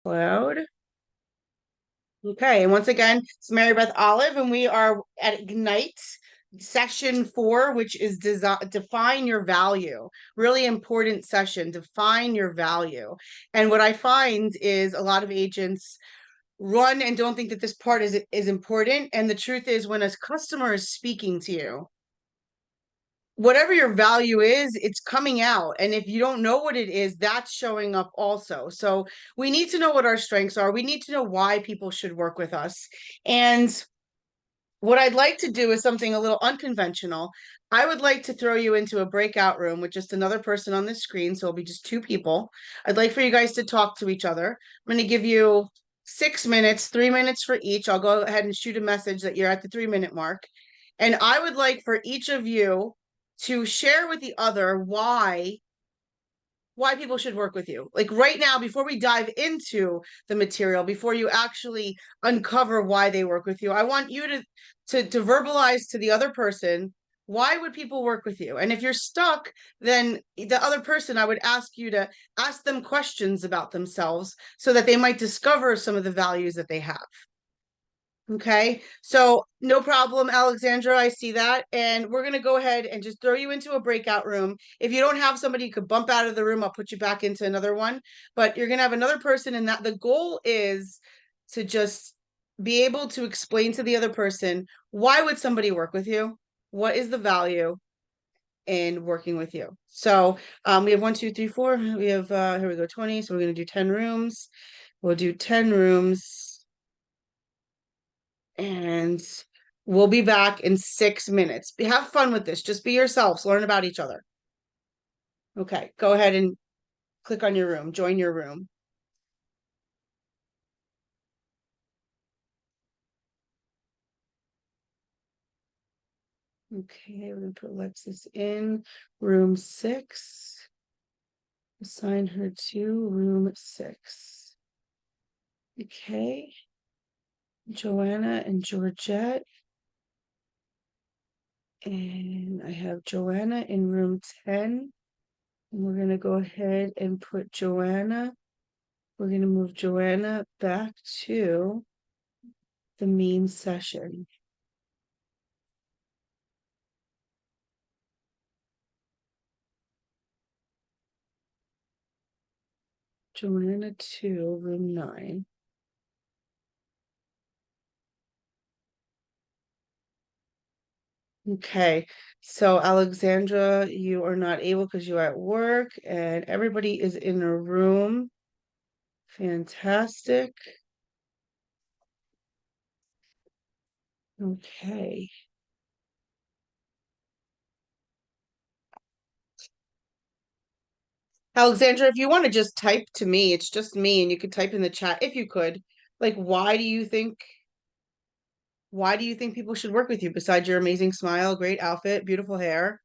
Cloud. Okay, and once again, it's Mary Beth Olive, and we are at Ignite session 4, which is define your value. Really important session, define your value. And what I find is a lot of agents run and don't think that this part is important. And the truth is, when a customer is speaking to you, whatever your value is, it's coming out. And if you don't know what it is, that's showing up also. So we need to know what our strengths are. We need to know why people should work with us. And what I'd like to do is something a little unconventional. I would like to throw you into a breakout room with just another person on the screen. So it'll be just two people. I'd like for you guys to talk to each other. I'm going to give you 6 minutes, 3 minutes for each. I'll go ahead and shoot a message that you're at the 3 minute mark. And I would like for each of you to share with the other why people should work with you. Like right now, before we dive into the material, before you actually uncover why they work with you, I want you to verbalize to the other person, why would people work with you? And if you're stuck, then the other person, I would ask you to ask them questions about themselves so that they might discover some of the values that they have. Okay, so no problem, Alexandra. I see that. And we're going to go ahead and just throw you into a breakout room. If you don't have somebody, you could bump out of the room. I'll put you back into another one. But you're going to have another person, and that the goal is to just be able to explain to the other person, why would somebody work with you? What is the value in working with you? So we have 1, 2, 3, 4. We have, here we go, 20. So we're going to do 10 rooms. We'll do 10 rooms. And we'll be back in 6 minutes. Have fun with this. Just be yourselves. Learn about each other. Okay, go ahead and click on your room. Join your room. Okay, we're going to put Alexis in room 6. Assign her to room 6. Okay. Joanna and Georgette. And I have Joanna in room 10. And we're going to go ahead and put Joanna. We're going to move Joanna back to the main session. Joanna to room 9. Okay, so Alexandra, you are not able because you're at work, and everybody is in a room. Fantastic. Okay. Alexandra, if you want to just type to me, it's just me, and you could type in the chat if you could. Like, why do you think people should work with you besides your amazing smile, great outfit, beautiful hair?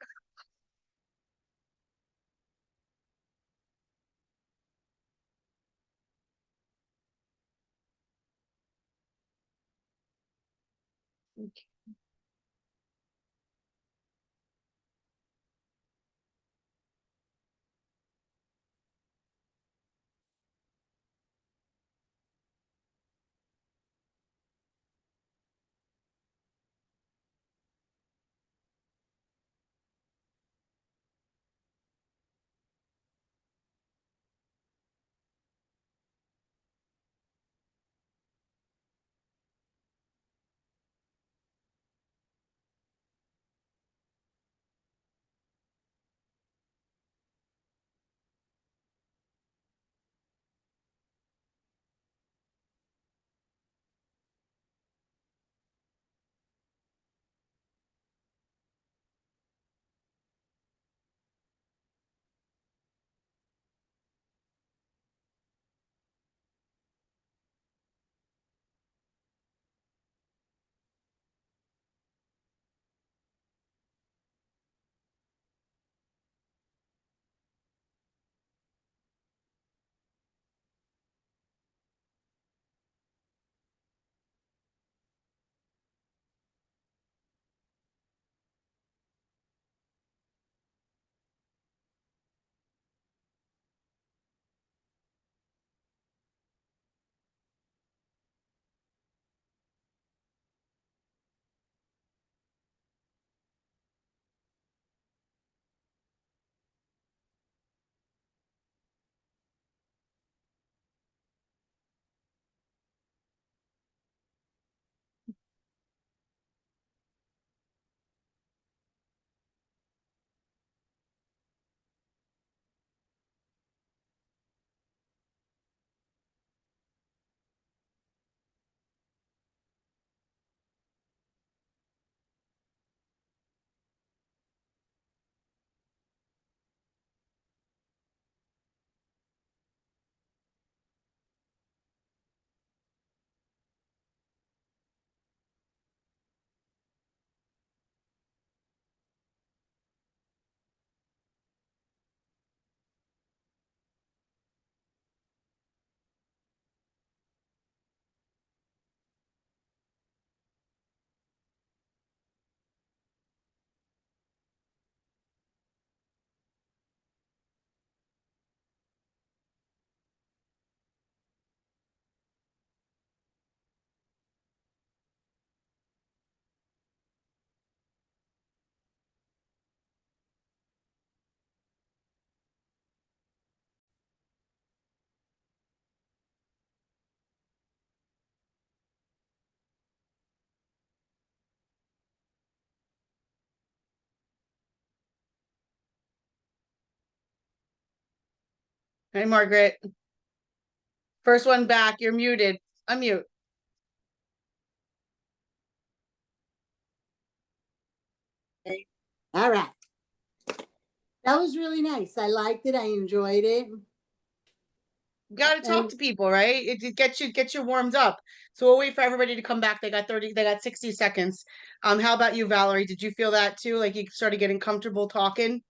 Hi, Margaret. First one back. You're muted. Unmute. All right. That was really nice. I liked it. I enjoyed it. Got to talk to people, right? It gets you warmed up. So we'll wait for everybody to come back. They got 60 seconds. How about you, Valerie? Did you feel that too? Like you started getting comfortable talking?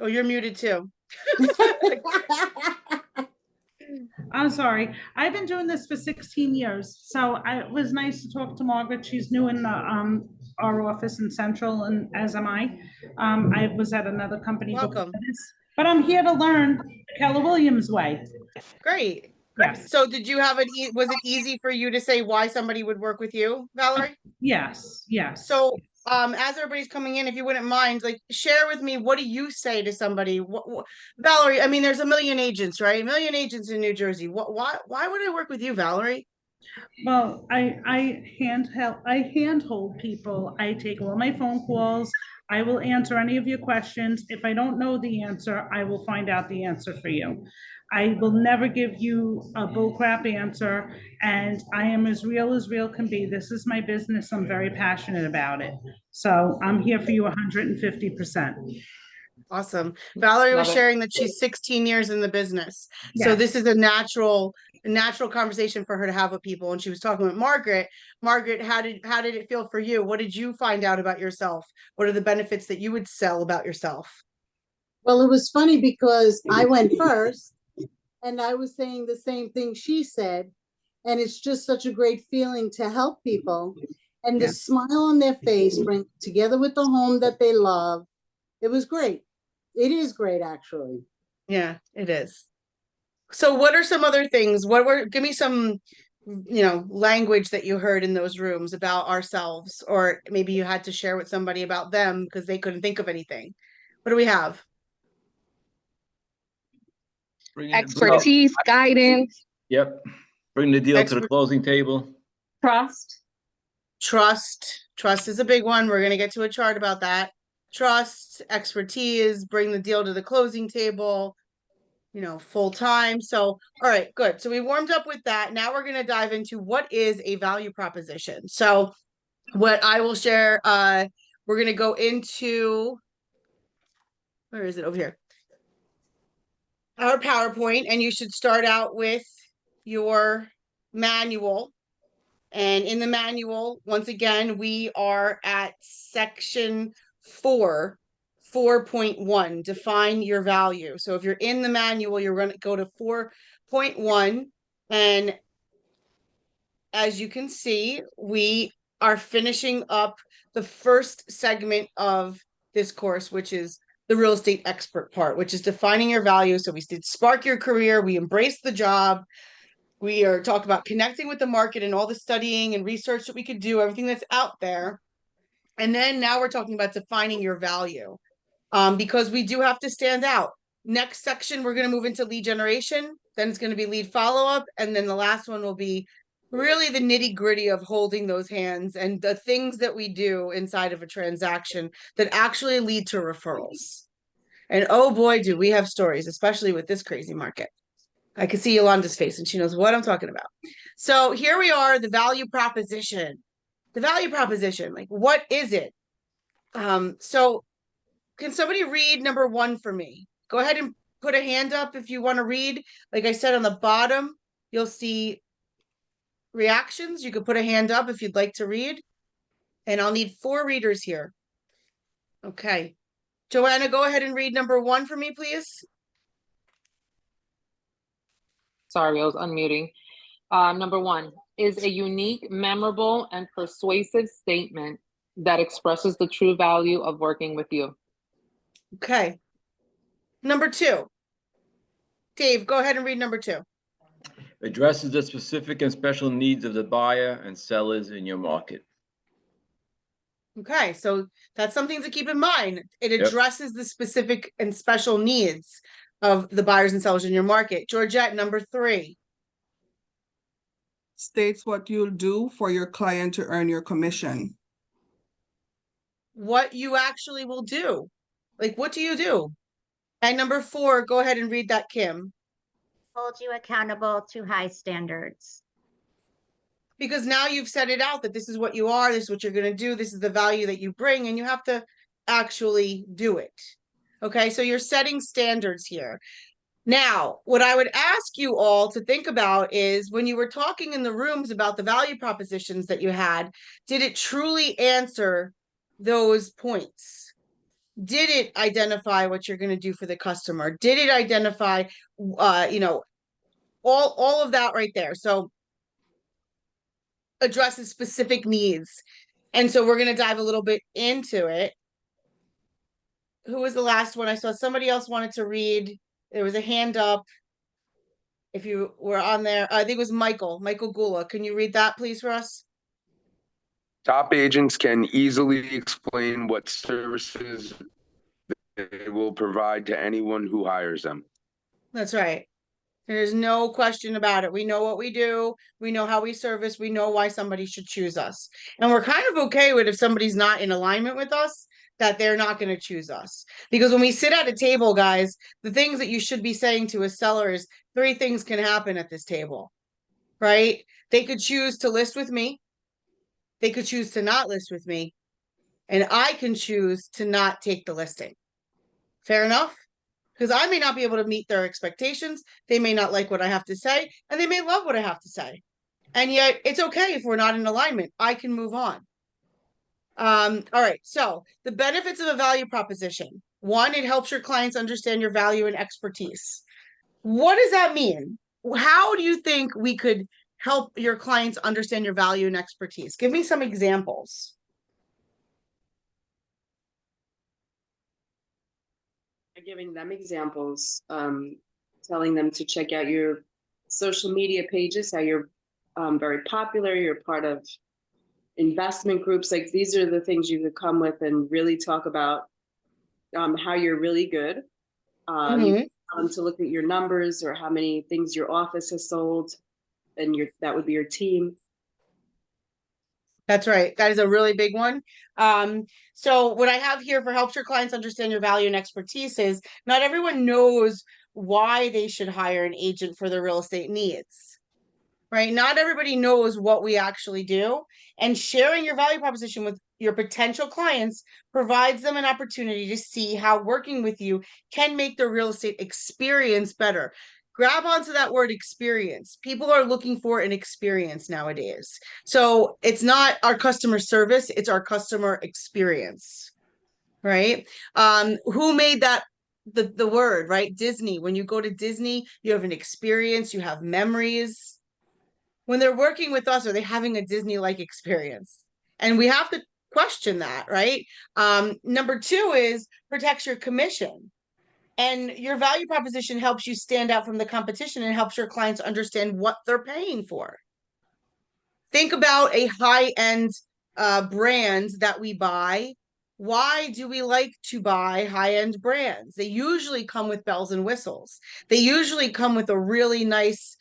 Oh, you're muted too. I'm sorry. I've been doing this for 16 years. So it was nice to talk to Margaret. She's new in the our office in Central, and as am I. I was at another company before Welcome. this, but I'm here to learn the Keller Williams way. Great. Yes. So did you have was it easy for you to say why somebody would work with you, Valerie? Yes. Yes. So as everybody's coming in, if you wouldn't mind, like share with me, what do you say to somebody? Valerie, I mean, there's a million agents, right? A million agents in New Jersey. Why would I work with you, Valerie? Well, I handhold people. I take all my phone calls. I will answer any of your questions. If I don't know the answer, I will find out the answer for you. I will never give you a bullcrap answer, and I am as real can be. This is my business. I'm very passionate about it. So I'm here for you 150%. Awesome. Valerie was Love it. sharing that she's 16 years in the business. So Yes. this is a natural conversation for her to have with people. And she was talking with Margaret. Margaret, how did it feel for you? What did you find out about yourself? What are the benefits that you would sell about yourself? Well, it was funny because I went first and I was saying the same thing she said. And it's just such a great feeling to help people. And the smile on their face, bring together with the home that they love. It was great. It is great, actually. Yeah, it is. So what are some other things? Give me some, language that you heard in those rooms about ourselves, or maybe you had to share with somebody about them because they couldn't think of anything. What do we have? Expertise, guidance, Yep. Bring the deal to the closing table. trust. Trust is a big one. We're going to get to a chart about that. Trust, expertise, bring the deal to the closing table, full time. So, all right, good. So we warmed up with that. Now we're going to dive into what is a value proposition. So what I will share, we're going to go into, where is it? Over here. Our PowerPoint, and you should start out with your manual. And in the manual, once again, we are at section 4.1, define your value. So if you're in the manual, you're going to go to 4.1. And as you can see, we are finishing up the first segment of this course, which is the real estate expert part, which is defining your value. So we did spark your career, we embrace the job. We are talking about connecting with the market and all the studying and research that we could do, everything that's out there. And then now we're talking about defining your value, because we do have to stand out. Next section, we're going to move into lead generation. Then it's going to be lead follow-up. And then the last one will be really the nitty-gritty of holding those hands and the things that we do inside of a transaction that actually lead to referrals. And oh boy, do we have stories, especially with this crazy market. I can see Yolanda's face and she knows what I'm talking about. So here we are, the value proposition. The value proposition, like what is it? So can somebody read number 1 for me? Go ahead and put a hand up if you want to read. Like I said, on the bottom, you'll see reactions. You could put a hand up if you'd like to read. And I'll need 4 readers here. Okay. Joanna, go ahead and read number 1 for me, please. Sorry, I was unmuting. Number 1 is a unique, memorable, and persuasive statement that expresses the true value of working with you. Okay. Number 2. Dave, go ahead and read number 2. Addresses the specific and special needs of the buyer and sellers in your market. Okay, so that's something to keep in mind. It addresses the specific and special needs of the buyers and sellers in your market. Georgette, number 3. States what you'll do for your client to earn your commission. What you actually will do. Like, what do you do? And number 4, go ahead and read that, Kim. Hold you accountable to high standards. Because now you've set it out that this is what you are, this is what you're going to do, this is the value that you bring, and you have to actually do it. Okay, so you're setting standards here. Now, what I would ask you all to think about is when you were talking in the rooms about the value propositions that you had, did it truly answer those points? Did it identify what you're going to do for the customer? Did it identify, you know, all of that right there? So addresses specific needs. And so we're going to dive a little bit into it. Who was the last one? I saw somebody else wanted to read. There was a hand up. If you were on there, I think it was Michael Gula. Can you read that please for us? Top agents can easily explain what services they will provide to anyone who hires them. That's right. There's no question about it. We know what we do. We know how we service. We know why somebody should choose us. And we're kind of okay with if somebody's not in alignment with us, that they're not going to choose us. Because when we sit at a table, guys, the things that you should be saying to a seller is 3 things can happen at this table, right? They could choose to list with me. They could choose to not list with me. And I can choose to not take the listing. Fair enough? Because I may not be able to meet their expectations. They may not like what I have to say, and they may love what I have to say. And yet it's okay if we're not in alignment. I can move on. All right. So the benefits of a value proposition. 1, it helps your clients understand your value and expertise. What does that mean? How do you think we could help your clients understand your value and expertise? Give me some examples. Giving them examples, telling them to check out your social media pages, how you're very popular, you're part of investment groups. Like, these are the things you could come with and really talk about how you're really good. To look at your numbers or how many things your office has sold, and that would be your team. That's right. That is a really big one. So what I have here for helps your clients understand your value and expertise is not everyone knows why they should hire an agent for their real estate needs, right? Not everybody knows what we actually do, and sharing your value proposition with your potential clients provides them an opportunity to see how working with you can make their real estate experience better. Grab onto that word experience. People are looking for an experience nowadays. So it's not our customer service, it's our customer experience, right? Who made that the word, right? Disney. When you go to Disney, you have an experience, you have memories. When they're working with us, are they having a Disney-like experience? And we have to question that, right? Number 2 is protects your commission. And your value proposition helps you stand out from the competition and helps your clients understand what they're paying for. Think about a high-end brand that we buy. Why do we like to buy high-end brands? They usually come with bells and whistles. They usually come with a really nice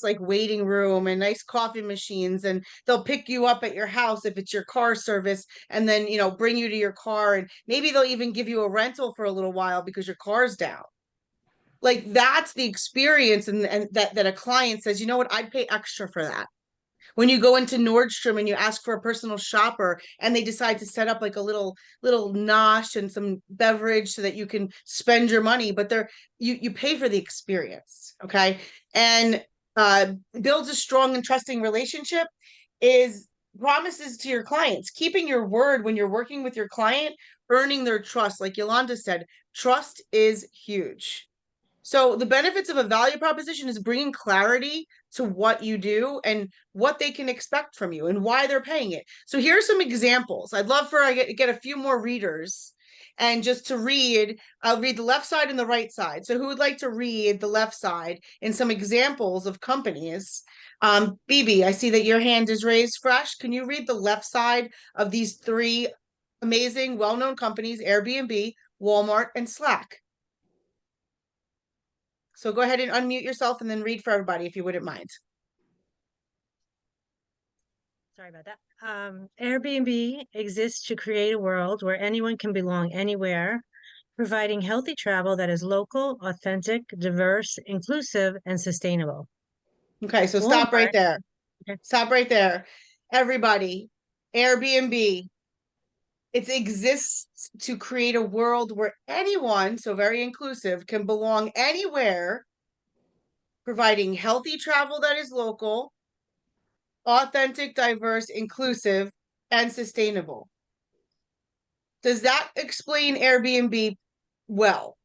like waiting room and nice coffee machines, and they'll pick you up at your house if it's your car service, and then, you know, bring you to your car, and maybe they'll even give you a rental for a little while because your car's down. Like, that's the experience, and that a client says, you know what, I'd pay extra for that. When you go into Nordstrom and you ask for a personal shopper and they decide to set up like a little nosh and some beverage so that you can spend your money, but you pay for the experience, okay? And builds a strong and trusting relationship is promises to your clients, keeping your word when you're working with your client, earning their trust. Like Yolanda said, trust is huge. So the benefits of a value proposition is bringing clarity to what you do and what they can expect from you and why they're paying it. So here's some examples. I'd love for I get a few more readers, and just to read, I'll read the left side and the right side. So who would like to read the left side and some examples of companies? Bibi, I see that your hand is raised. Fresh, can you read the left side of these 3 amazing, well-known companies, Airbnb, Walmart, and Slack? So go ahead and unmute yourself and then read for everybody if you wouldn't mind. Sorry about that. Airbnb exists to create a world where anyone can belong anywhere, Providing healthy travel that is local, authentic, diverse, inclusive, and sustainable. Okay, so stop right Walmart. there. Okay. Stop right there. Everybody, Airbnb, it exists to create a world where anyone, so very inclusive, can belong anywhere, providing healthy travel that is local, authentic, diverse, inclusive, and sustainable. Does that explain Airbnb well?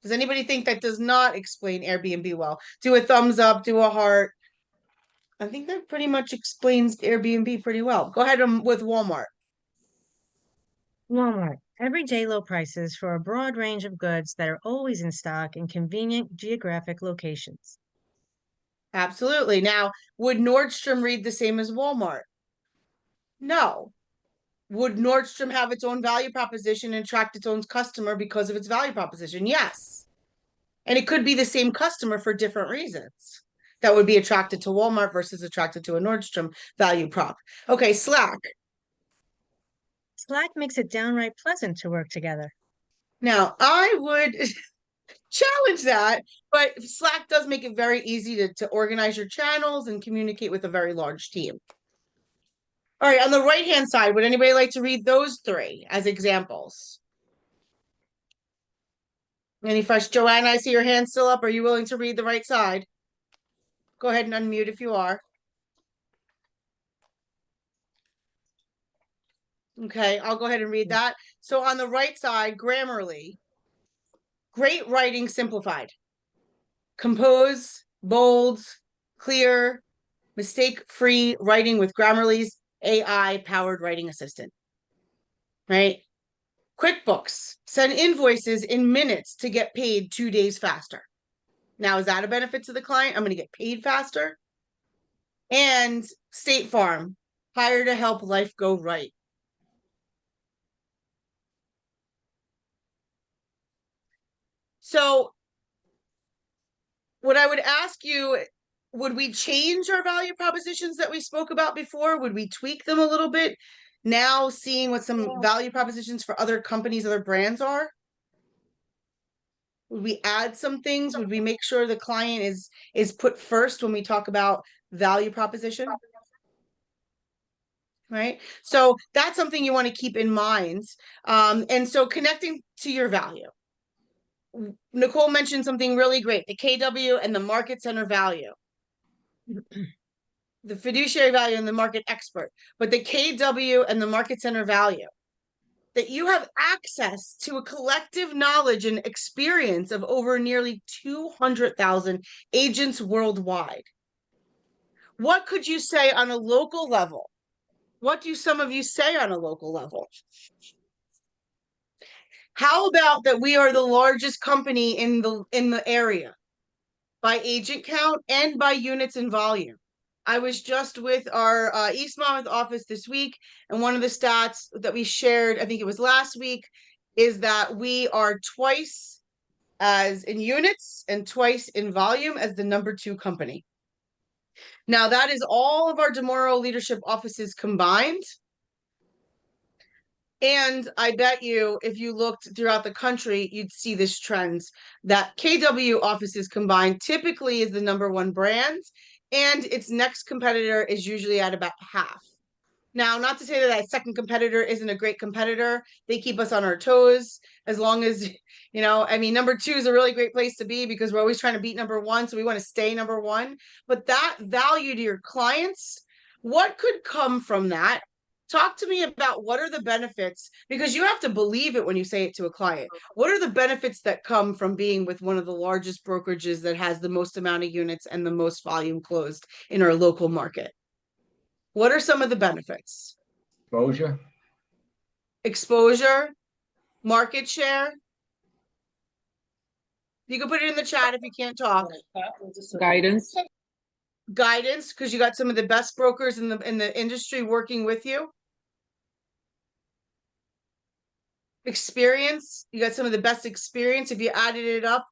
Does anybody think that does not explain Airbnb well? Do a thumbs up, do a heart. I think that pretty much explains Airbnb pretty well. Go ahead with Walmart. Walmart. Everyday low prices for a broad range of goods that are always in stock in convenient geographic locations. Absolutely. Now, would Nordstrom read the same as Walmart? No. Would Nordstrom have its own value proposition and attract its own customer because of its value proposition? Yes. And it could be the same customer for different reasons that would be attracted to Walmart versus attracted to a Nordstrom value prop. Okay, Slack. Slack makes it downright pleasant to work together. Now, I would challenge that, but Slack does make it very easy to organize your channels and communicate with a very large team. All right, on the right-hand side, would anybody like to read those three as examples? Any fresh? Joanna, I see your hand still up. Are you willing to read the right side? Go ahead and unmute if you are. Okay, I'll go ahead and read that. So on the right side, Grammarly, great writing simplified. Compose, bold, clear, mistake-free writing with Grammarly's AI-powered writing assistant. Right? QuickBooks, send invoices in minutes to get paid 2 days faster. Now, is that a benefit to the client? I'm going to get paid faster. And State Farm, hire to help life go right. So what I would ask you, would we change our value propositions that we spoke about before? Would we tweak them a little bit? Now seeing what some value propositions for other companies, other brands are? Would we add some things? Would we make sure the client is put first when we talk about value proposition? Right? So that's something you want to keep in mind. And so connecting to your value. Nicole mentioned something really great, the KW and the market center value. The fiduciary value and the market expert, but the KW and the market center value. That you have access to a collective knowledge and experience of over nearly 200,000 agents worldwide. What could you say on a local level? What do some of you say on a local level? How about that we are the largest company in the area by agent count and by units and volume? I was just with our East Monmouth office this week, and one of the stats that we shared, I think it was last week, is that we are twice as in units and twice in volume as the #2 company. Now, that is all of our DeMoro leadership offices combined. And I bet you, if you looked throughout the country, you'd see this trend that KW offices combined typically is the #1 brand, and its next competitor is usually at about half. Now, not to say that that second competitor isn't a great competitor. They keep us on our toes as long as, I mean, #2 is a really great place to be because we're always trying to beat #1. So we want to stay #1. But that value to your clients, what could come from that? Talk to me about what are the benefits, because you have to believe it when you say it to a client. What are the benefits that come from being with one of the largest brokerages that has the most amount of units and the most volume closed in our local market? What are some of the benefits? Exposure. Exposure, market share. You can put it in the chat if you can't talk. Guidance. Guidance, because you got some of the best brokers in the industry working with you. Experience, you got some of the best experience. If you added it up,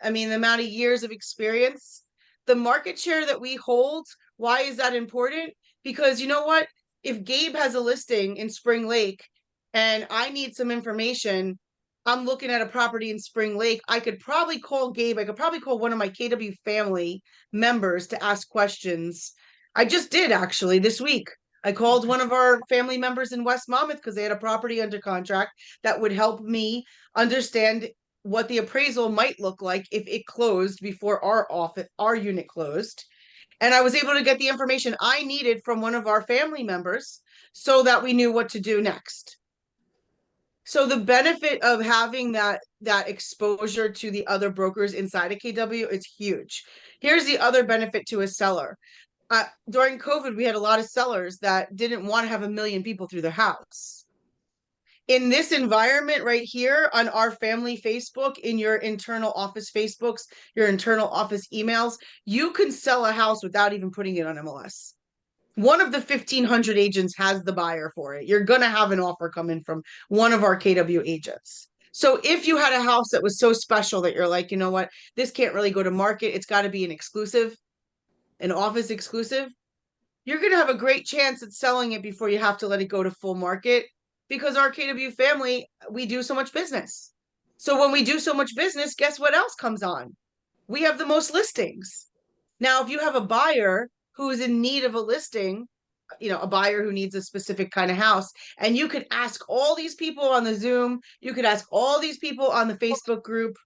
I mean, the amount of years of experience. The market share that we hold, why is that important? Because you know what? If Gabe has a listing in Spring Lake and I need some information I'm looking at a property in Spring Lake, I could probably call Gabe. I could probably call one of my KW family members to ask questions. I just did actually this week. I called one of our family members in West Monmouth because they had a property under contract that would help me understand what the appraisal might look like if it closed before our unit closed. And I was able to get the information I needed from one of our family members so that we knew what to do next. So the benefit of having that exposure to the other brokers inside of KW is huge. Here's the other benefit to a seller. During COVID, we had a lot of sellers that didn't want to have a million people through their house. In this environment right here on our family Facebook, in your internal office Facebooks, your internal office emails, you can sell a house without even putting it on MLS. One of the 1,500 agents has the buyer for it. You're going to have an offer come in from one of our KW agents. So if you had a house that was so special that you're like, you know what, this can't really go to market, it's got to be an exclusive, an office exclusive, you're going to have a great chance at selling it before you have to let it go to full market, because our KW family, we do so much business. So when we do so much business, guess what else comes on? We have the most listings. Now, if you have a buyer who is in need of a listing, you know, a buyer who needs a specific kind of house, and you could ask all these people on the Zoom, you could ask all these people on the Facebook group,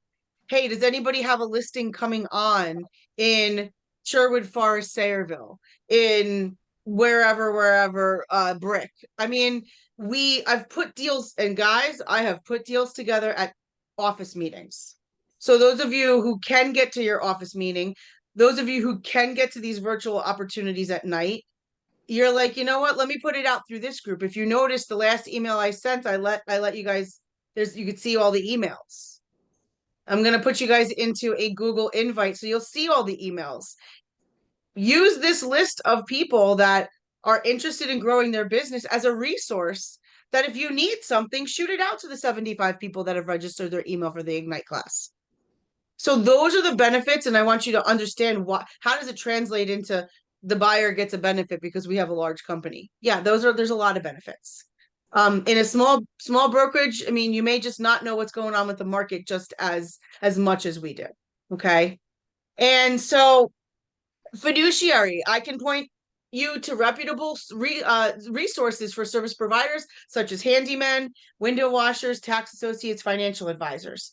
hey, does anybody have a listing coming on in Sherwood Forest, Sayreville, in wherever, Brick? I mean, I've put deals, and guys, I have put deals together at office meetings. So those of you who can get to your office meeting, those of you who can get to these virtual opportunities at night, you're like, you know what? Let me put it out through this group. If you notice the last email I sent, I let you guys, you could see all the emails. I'm going to put you guys into a Google invite so you'll see all the emails. Use this list of people that are interested in growing their business as a resource, that if you need something, shoot it out to the 75 people that have registered their email for the Ignite class. So those are the benefits, and I want you to understand how does it translate into the buyer gets a benefit because we have a large company. Yeah, there's a lot of benefits. In a small brokerage, I mean, you may just not know what's going on with the market just as much as we do. Okay. And so fiduciary, I can point you to reputable resources for service providers such as handymen, window washers, tax associates, financial advisors.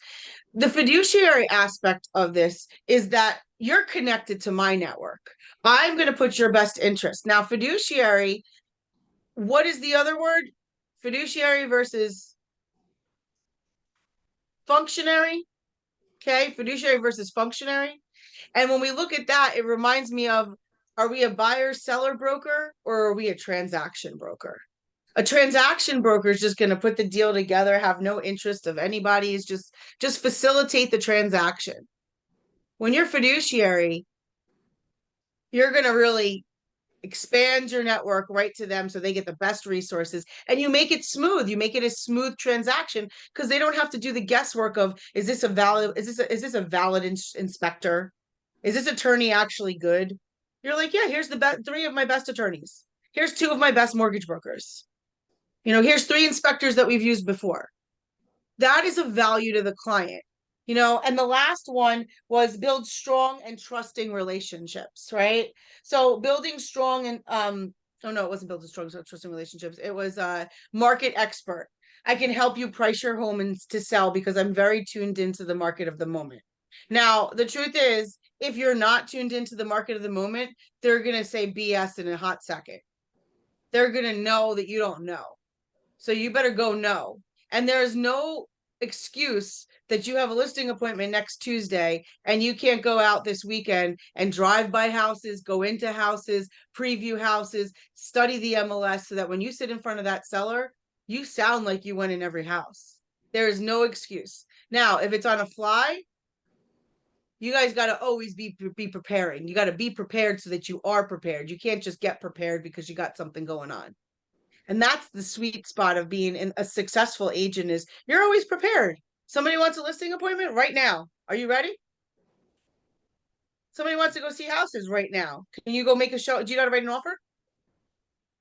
The fiduciary aspect of this is that you're connected to my network. I'm going to put your best interest. Now, fiduciary, what is the other word? Fiduciary versus functionary. Okay, fiduciary versus functionary. And when we look at that, it reminds me of, are we a buyer seller broker or are we a transaction broker? A transaction broker is just going to put the deal together, have no interest of anybody, is just facilitate the transaction. When you're fiduciary, you're going to really expand your network right to them so they get the best resources, and you make it smooth. You make it a smooth transaction because they don't have to do the guesswork of, is this a valid inspector? Is this attorney actually good? You're like, yeah, here's the 3 of my best attorneys. Here's 2 of my best mortgage brokers. You know, here's 3 inspectors that we've used before. That is a value to the client. You know, and the last one was build strong and trusting relationships, right? So building strong and oh no, it wasn't building strong and trusting relationships. It was market expert. I can help you price your home and to sell because I'm very tuned into the market of the moment. Now, the truth is, if you're not tuned into the market of the moment, they're going to say BS in a hot second. They're going to know that you don't know. So you better go know. And there is no excuse that you have a listing appointment next Tuesday and you can't go out this weekend and drive by houses, go into houses, preview houses, study the MLS so that when you sit in front of that seller, you sound like you went in every house. There is no excuse. Now, if it's on a fly, you guys got to always be preparing. You got to be prepared so that you are prepared. You can't just get prepared because you got something going on. And that's the sweet spot of being a successful agent, is you're always prepared. Somebody wants a listing appointment right now. Are you ready? Somebody wants to go see houses right now. Can you go make a show? Do you know how to write an offer?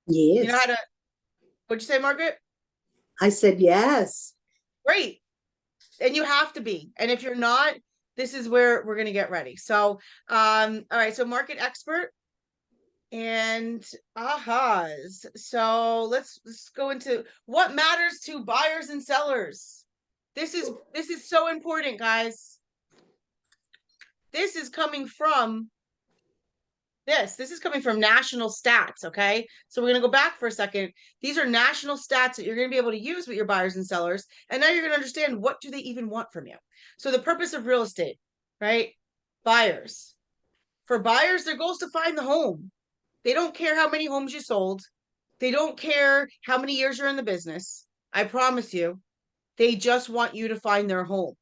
Yes. You know how to, what'd you say, Margaret? I said yes. Great. And you have to be. And if you're not, this is where we're gonna get ready. So, all right, so market expert and ahas. So let's go into what matters to buyers and sellers. This is so important, guys. This is coming from this is coming from national stats, okay? So we're going to go back for a second. These are national stats that you're going to be able to use with your buyers and sellers. And now you're going to understand, what do they even want from you? So the purpose of real estate, right? Buyers. For buyers, their goal is to find the home. They don't care how many homes you sold. They don't care how many years you're in the business. I promise you, they just want you to find their home.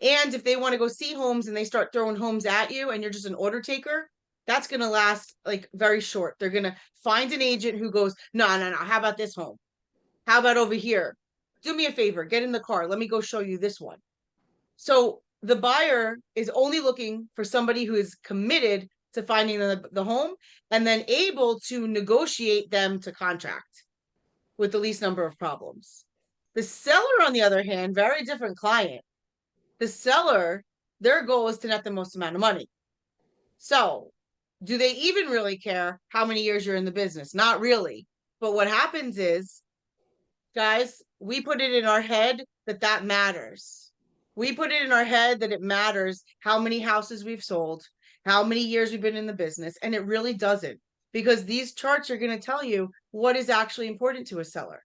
And if they want to go see homes and they start throwing homes at you and you're just an order taker, that's going to last like very short. They're going to find an agent who goes, no. How about this home? How about over here? Do me a favor, get in the car. Let me go show you this one. So the buyer is only looking for somebody who is committed to finding the home and then able to negotiate them to contract with the least number of problems. The seller, on the other hand, very different client. The seller, their goal is to net the most amount of money. So do they even really care how many years you're in the business? Not really. But what happens is, guys, we put it in our head that matters. We put it in our head that it matters how many houses we've sold, how many years we've been in the business, and it really doesn't, because these charts are going to tell you what is actually important to a seller.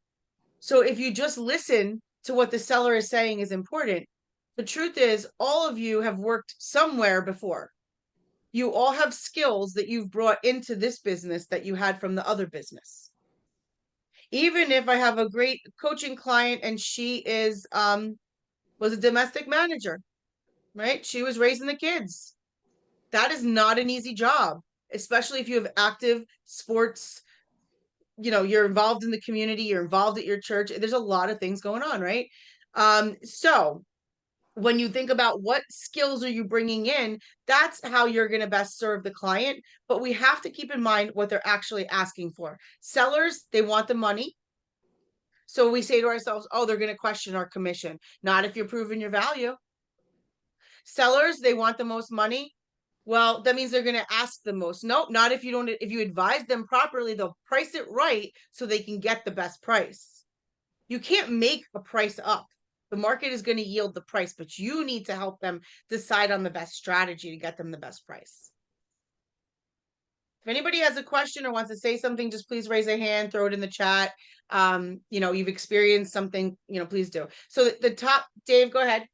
So if you just listen to what the seller is saying is important, the truth is all of you have worked somewhere before. You all have skills that you've brought into this business that you had from the other business. Even if I have a great coaching client and she is was a domestic manager, right? She was raising the kids. That is not an easy job, especially if you have active sports, you're involved in the community, you're involved at your church. There's a lot of things going on, right? So when you think about what skills are you bringing in, that's how you're going to best serve the client. But we have to keep in mind what they're actually asking for. Sellers, they want the money. So we say to ourselves, oh, they're going to question our commission. Not if you're proving your value. Sellers, they want the most money. Well, that means they're going to ask the most. Nope, not if you advise them properly, they'll price it right so they can get the best price. You can't make a price up. The market is going to yield the price, but you need to help them decide on the best strategy to get them the best price. If anybody has a question or wants to say something, just please raise a hand, throw it in the chat. You've experienced something, please do. So the top, Dave, go ahead.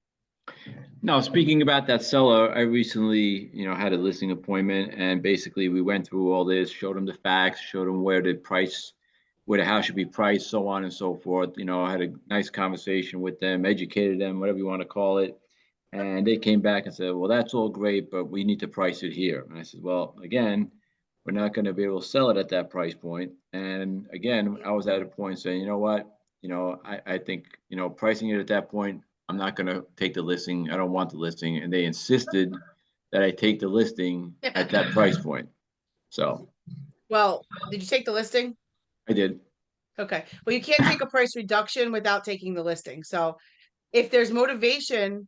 Now, speaking about that seller, I recently, had a listing appointment, and basically we went through all this, showed them the facts, showed them where the house should be priced, so on and so forth. I had a nice conversation with them, educated them, whatever you want to call it. And they came back and said, well, that's all great, but we need to price it here. And I said, well, again, we're not going to be able to sell it at that price point. And again, I was at a point saying, you know what, I think, pricing it at that point, I'm not going to take the listing. I don't want the listing. And they insisted that I take the listing at that price point. So. Well, did you take the listing? I did. Okay. Well, you can't take a price reduction without taking the listing. So if there's motivation,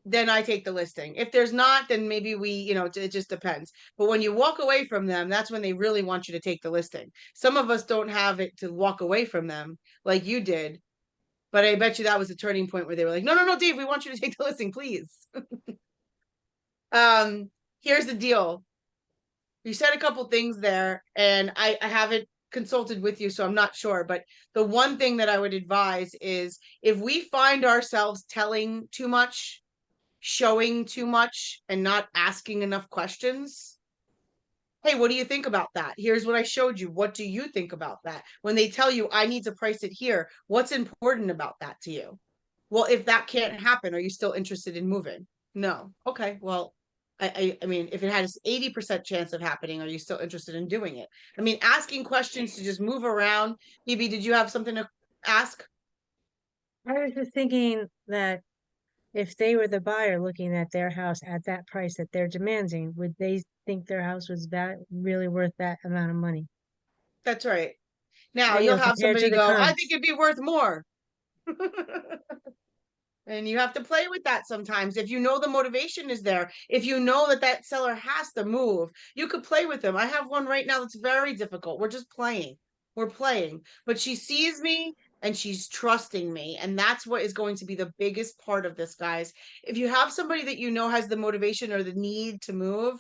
then I take the listing. If there's not, then maybe it just depends. But when you walk away from them, that's when they really want you to take the listing. Some of us don't have it to walk away from them like you did. But I bet you that was a turning point where they were like, no, Dave, we want you to take the listing, please. Here's the deal. You said a couple things there, and I haven't consulted with you, so I'm not sure. But the one thing that I would advise is if we find ourselves telling too much, showing too much, and not asking enough questions, hey, what do you think about that? Here's what I showed you. What do you think about that? When they tell you, I need to price it here, what's important about that to you? Well, if that can't happen, are you still interested in moving? No. Okay, well, I mean, if it had an 80% chance of happening, are you still interested in doing it? I mean, asking questions to just move around. Phoebe, did you have something to ask? I was just thinking that if they were the buyer looking at their house at that price that they're demanding, would they think their house was really worth that amount of money? That's right. Now And, you'll have compared to somebody the go, I comps. think it'd be worth more. And you have to play with that sometimes. If you know the motivation is there, if you know that that seller has to move, you could play with them. I have one right now that's very difficult. We're just playing. We're playing. But she sees me and she's trusting me. And that's what is going to be the biggest part of this, guys. If you have somebody that you know has the motivation or the need to move,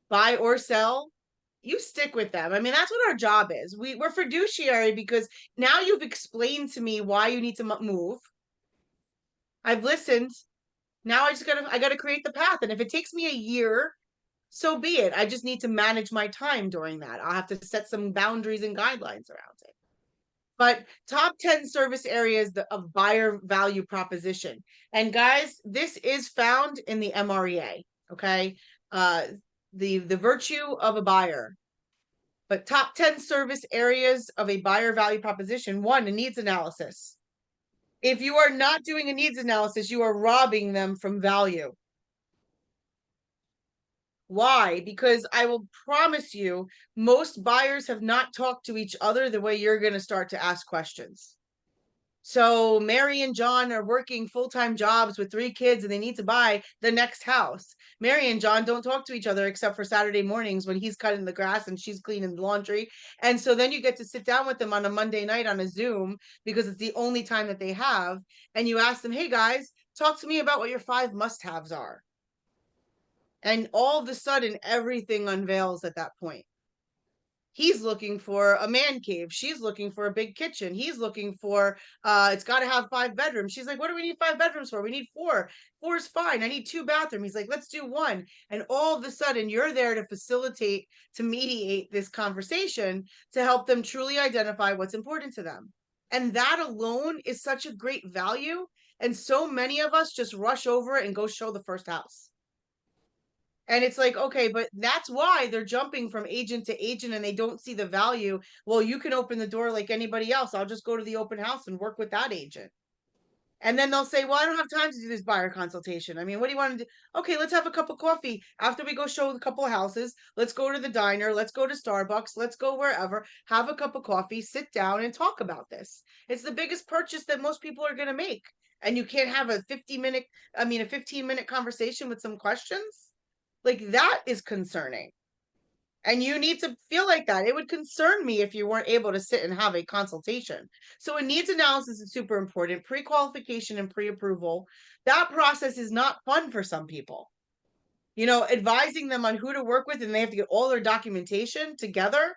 buy or sell, you stick with them. I mean, that's what our job is. We're fiduciary because now you've explained to me why you need to move. I've listened. Now I gotta create the path. And if it takes me a year, so be it. I just need to manage my time during that. I'll have to set some boundaries and guidelines around it. But top 10 service areas of buyer value proposition. And guys, this is found in the MREA. Okay. The virtue of a buyer. But top 10 service areas of a buyer value proposition. 1, a needs analysis. If you are not doing a needs analysis, you are robbing them from value. Why? Because I will promise you, most buyers have not talked to each other the way you're going to start to ask questions. So Mary and John are working full-time jobs with 3 kids and they need to buy the next house. Mary and John don't talk to each other except for Saturday mornings when he's cutting the grass and she's cleaning the laundry. And so then you get to sit down with them on a Monday night on a Zoom because it's the only time that they have. And you ask them, hey guys, talk to me about what your 5 must-haves are. And all of a sudden, everything unveils at that point. He's looking for a man cave. She's looking for a big kitchen. He's looking for, it's got to have 5 bedrooms. She's like, what do we need 5 bedrooms for? We need 4. 4 is fine. I need 2 bathrooms. He's like, let's do 1. And all of a sudden, you're there to facilitate, to mediate this conversation, to help them truly identify what's important to them. And that alone is such a great value. And so many of us just rush over it and go show the first house. And it's like, okay, but that's why they're jumping from agent to agent and they don't see the value. Well, you can open the door like anybody else. I'll just go to the open house and work with that agent. And then they'll say, well, I don't have time to do this buyer consultation. I mean, what do you want to do? Okay, let's have a cup of coffee. After we go show a couple of houses, let's go to the diner. Let's go to Starbucks. Let's go wherever, have a cup of coffee, sit down and talk about this. It's the biggest purchase that most people are going to make. And you can't have a 15-minute conversation with some questions. Like, that is concerning. And you need to feel like that. It would concern me if you weren't able to sit and have a consultation. So a needs analysis is super important. Pre-qualification and pre-approval. That process is not fun for some people. You know, advising them on who to work with and they have to get all their documentation together.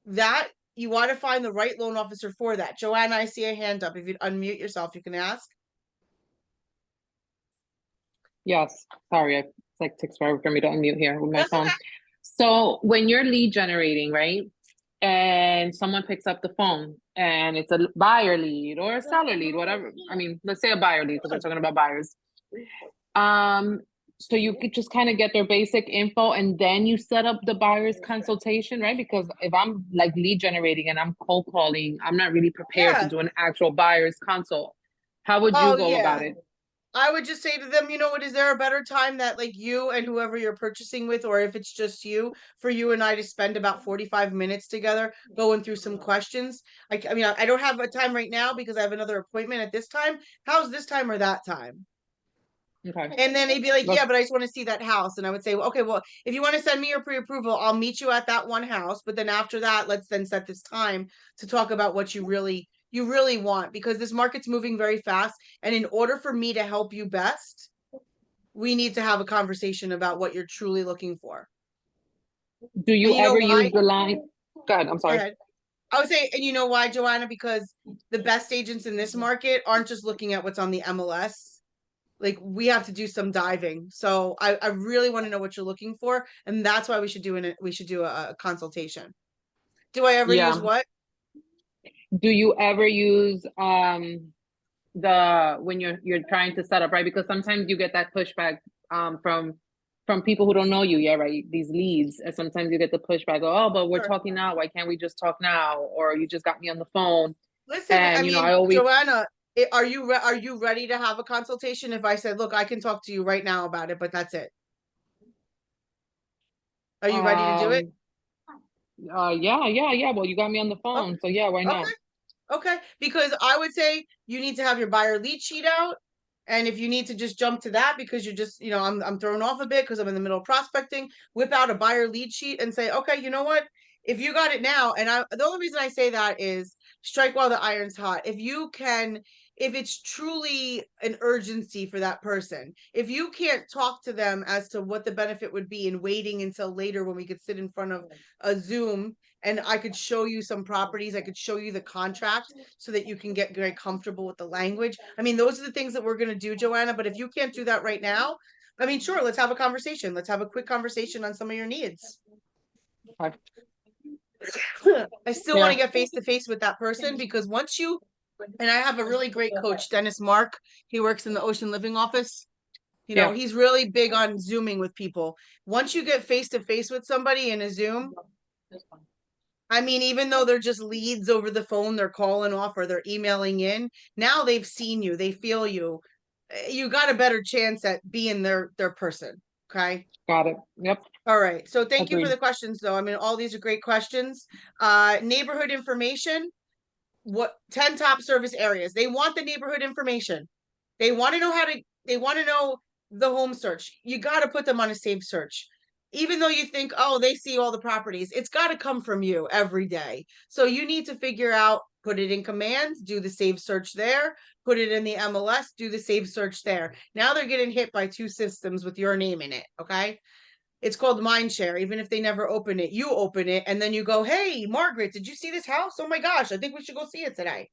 That you want to find the right loan officer for that. Joanna, I see a hand up. If you'd unmute yourself, you can ask. Yes, sorry, it's like takes forever for me to unmute here with my phone. So when you're lead generating, right? And someone picks up the phone and it's a buyer lead or a seller lead, whatever. I mean, let's say a buyer lead because we're talking about buyers. So you could just kind of get their basic info and then you set up the buyer's consultation, right? Because if I'm like lead generating and I'm cold calling, I'm not really prepared to do an actual buyer's consult. How would you go about it? I would just say to them, you know what, is there a better time that like you and whoever you're purchasing with, or if it's just you, for you and I to spend about 45 minutes together going through some questions? I mean, I don't have a time right now because I have another appointment at this time. How's this time or that time? Okay. And then they'd be like, yeah, but I just want to see that house. And I would say, well, okay, well, if you want to send me your pre-approval, I'll meet you at that one house. But then after that, let's then set this time to talk about what you really want, because this market's moving very fast. And in order for me to help you best, we need to have a conversation about what you're truly looking for. Do you ever use the line? Go ahead, I'm sorry. I would say, and you know why, Joanna? Because the best agents in this market aren't just looking at what's on the MLS. Like, we have to do some diving. So I really want to know what you're looking for. And that's why we should do a consultation. Do I ever use what? Do you ever use when you're trying to set up, right? Because sometimes you get that pushback from people who don't know you yet, right? These leads, and sometimes you get the pushback, oh, but we're talking now. Why can't we just talk now? Or you just got me on the phone. Listen, and, Joanna, are you ready to have a consultation? If I said, look, I can talk to you right now about it, but that's it. Are you ready to do it? Yeah. Well, you got me on the phone, so yeah, why not? Okay, because I would say you need to have your buyer lead sheet out. And if you need to just jump to that because you're just, I'm thrown off a bit because I'm in the middle of prospecting, whip out a buyer lead sheet and say, okay, you know what? If you got it now, and the only reason I say that is strike while the iron's hot. If it's truly an urgency for that person, if you can't talk to them as to what the benefit would be and waiting until later when we could sit in front of a Zoom and I could show you some properties, I could show you the contract so that you can get very comfortable with the language. I mean, those are the things that we're going to do, Joanna, but if you can't do that right now, I mean, sure, let's have a conversation. Let's have a quick conversation on some of your needs. Okay. I still want to get face to face with that person because and I have a really great coach, Dennis Mark. He works in the Ocean Living office. He's really big on Zooming with people. Once you get face to face with somebody in a Zoom, I mean, even though they're just leads over the phone, they're calling off or they're emailing in. Now they've seen you, they feel you. You got a better chance at being their person. Okay. Got it. Yep. All right. So thank you for Agreed. the questions, though. I mean, all these are great questions. Neighborhood information. What 10 top service areas? They want the neighborhood information. They want to know they want to know the home search. You got to put them on a safe search. Even though you think, oh, they see all the properties, it's got to come from you every day. So you need to figure out, put it in commands, do the save search there, put it in the MLS, do the save search there. Now they're getting hit by 2 systems with your name in it. Okay. It's called Mindshare. Even if they never open it, you open it and then you go, hey, Margaret, did you see this house? Oh my gosh, I think we should go see it today.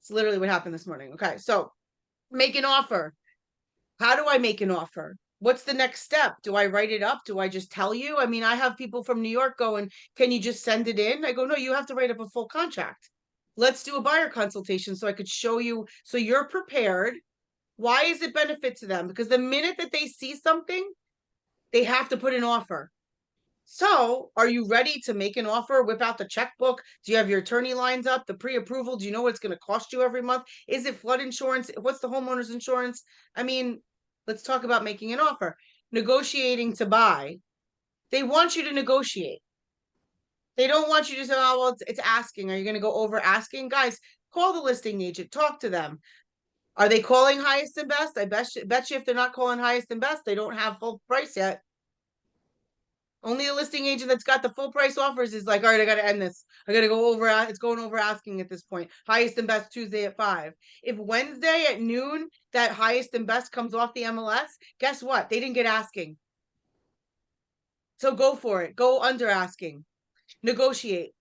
It's literally what happened this morning. Okay, so make an offer. How do I make an offer? What's the next step? Do I write it up? Do I just tell you? I mean, I have people from New York going, can you just send it in? I go, no, you have to write up a full contract. Let's do a buyer consultation so I could show you, so you're prepared. Why is it benefit to them? Because the minute that they see something, they have to put an offer. So are you ready to make an offer? Whip out the checkbook. Do you have your attorney lines up? The pre-approval? Do you know what it's going to cost you every month? Is it flood insurance? What's the homeowner's insurance? I mean, let's talk about making an offer. Negotiating to buy. They want you to negotiate. They don't want you to say, oh, well, it's asking. Are you going to go over asking? Guys, call the listing agent. Talk to them. Are they calling highest and best? I bet you if they're not calling highest and best, they don't have full price yet. Only a listing agent that's got the full price offers is like, all right, I got to end this. I got to go over. It's going over asking at this point. Highest and best Tuesday at 5. If Wednesday at noon, that highest and best comes off the MLS, guess what? They didn't get asking. So go for it. Go under asking. Negotiate.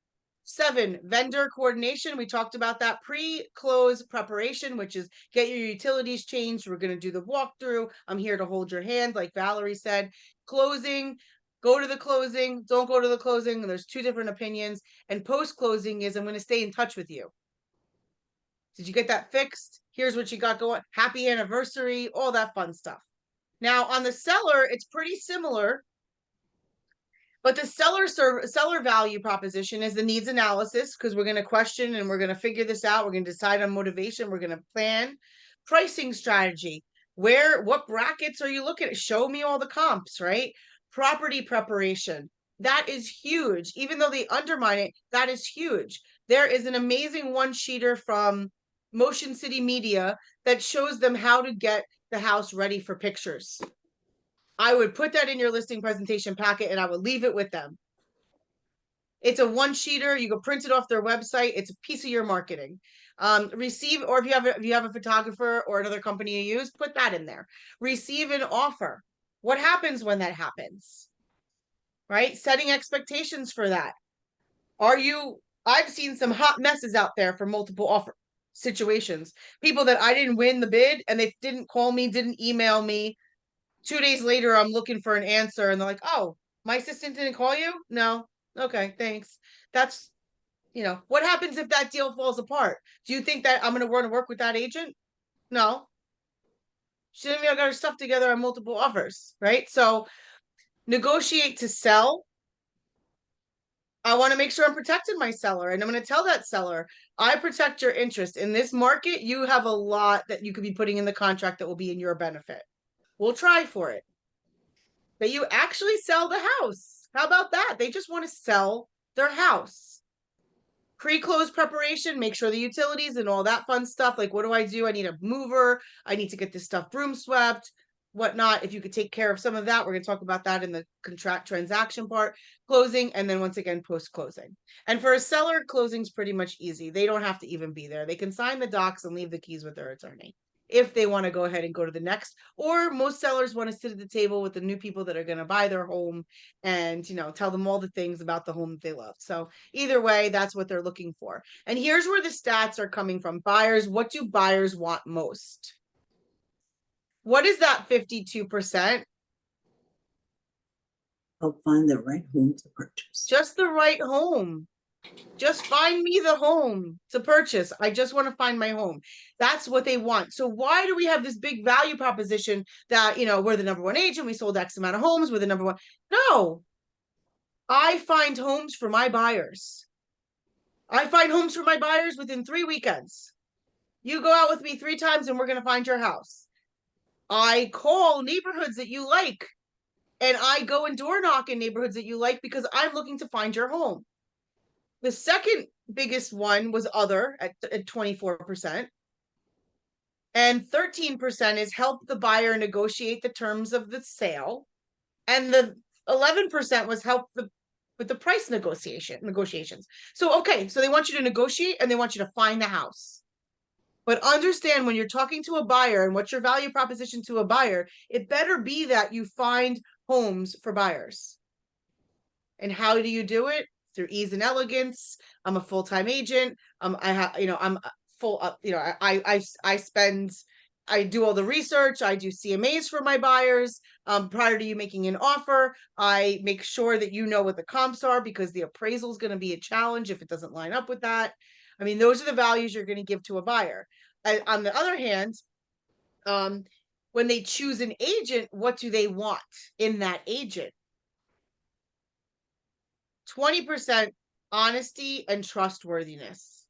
7, vendor coordination. We talked about that. Pre-close preparation, which is get your utilities changed. We're going to do the walkthrough. I'm here to hold your hand, like Valerie said. Closing. Go to the closing, don't go to the closing. There's 2 different opinions. And post-closing is I'm going to stay in touch with you. Did you get that fixed? Here's what you got going. Happy anniversary, all that fun stuff. Now on the seller, it's pretty similar. But the seller value proposition is the needs analysis, because we're going to question and we're going to figure this out. We're going to decide on motivation. We're going to plan pricing strategy. What brackets are you looking at? Show me all the comps, right? Property preparation. That is huge. Even though they undermine it, that is huge. There is an amazing one-sheeter from Motion City Media that shows them how to get the house ready for pictures. I would put that in your listing presentation packet and I would leave it with them. It's a one-sheeter. You can print it off their website. It's a piece of your marketing. Receive, or if you have a photographer or another company you use, put that in there. Receive an offer. What happens when that happens? Right? Setting expectations for that. I've seen some hot messes out there for multiple offer situations. People that I didn't win the bid and they didn't call me, didn't email me. 2 days later, I'm looking for an answer and they're like, oh, my assistant didn't call you? No. Okay, thanks. That's, what happens if that deal falls apart? Do you think that I'm going to want to work with that agent? No. She didn't even got her stuff together on multiple offers, right? So negotiate to sell. I want to make sure I'm protecting my seller, and I'm going to tell that seller, I protect your interest. In this market, you have a lot that you could be putting in the contract that will be in your benefit. We'll try for it. But you actually sell the house. How about that? They just want to sell their house. Pre-close preparation, make sure the utilities and all that fun stuff. Like, what do? I need a mover. I need to get this stuff broom swept, whatnot. If you could take care of some of that, we're going to talk about that in the contract transaction part, closing, and then once again, post-closing. And for a seller, closing's pretty much easy. They don't have to even be there. They can sign the docs and leave the keys with their attorney if they want to go ahead and go to the next, or most sellers want to sit at the table with the new people that are going to buy their home and, you know, tell them all the things about the home that they love. So either way, that's what they're looking for. And here's where the stats are coming from. Buyers, what do buyers want most? What is that 52%? Help find the right home to purchase. Just the right home. Just find me the home to purchase. I just want to find my home. That's what they want. So why do we have this big value proposition that, you know, we're the number one agent, we sold X amount of homes, we're the number one? No. I find homes for my buyers. I find homes for my buyers within 3 weekends. You go out with me 3 times and we're going to find your house. I call neighborhoods that you like, and I go and door knock in neighborhoods that you like because I'm looking to find your home. The second biggest one was other at 24%. And 13% is help the buyer negotiate the terms of the sale. And the 11% was help with the price negotiations. So, okay, so they want you to negotiate and they want you to find the house. But understand, when you're talking to a buyer and what's your value proposition to a buyer, it better be that you find homes for buyers. And how do you do it? Through ease and elegance. I'm a full-time agent. I have, you know, I'm full up, you know, I do all the research. I do CMAs for my buyers. Prior to you making an offer, I make sure that you know what the comps are, because the appraisal is going to be a challenge if it doesn't line up with that. I mean, those are the values you're going to give to a buyer. On the other hand, when they choose an agent, what do they want in that agent? 20% honesty and trustworthiness.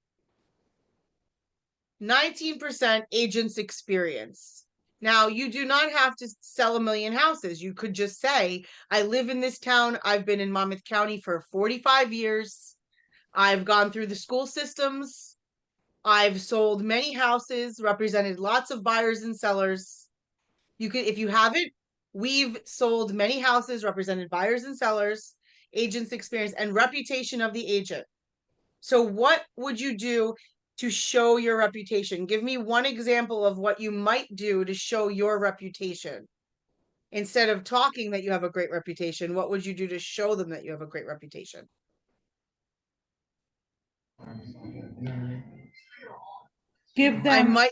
19% agent's experience. Now, you do not have to sell 1 million houses. You could just say, I live in this town. I've been in Monmouth County for 45 years. I've gone through the school systems. I've sold many houses, represented lots of buyers and sellers. You could, if you haven't, we've sold many houses, represented buyers and sellers, agent's experience, and reputation of the agent. So what would you do to show your reputation? Give me one example of what you might do to show your reputation. Instead of talking that you have a great reputation, what would you do to show them that you have a great reputation? Give them a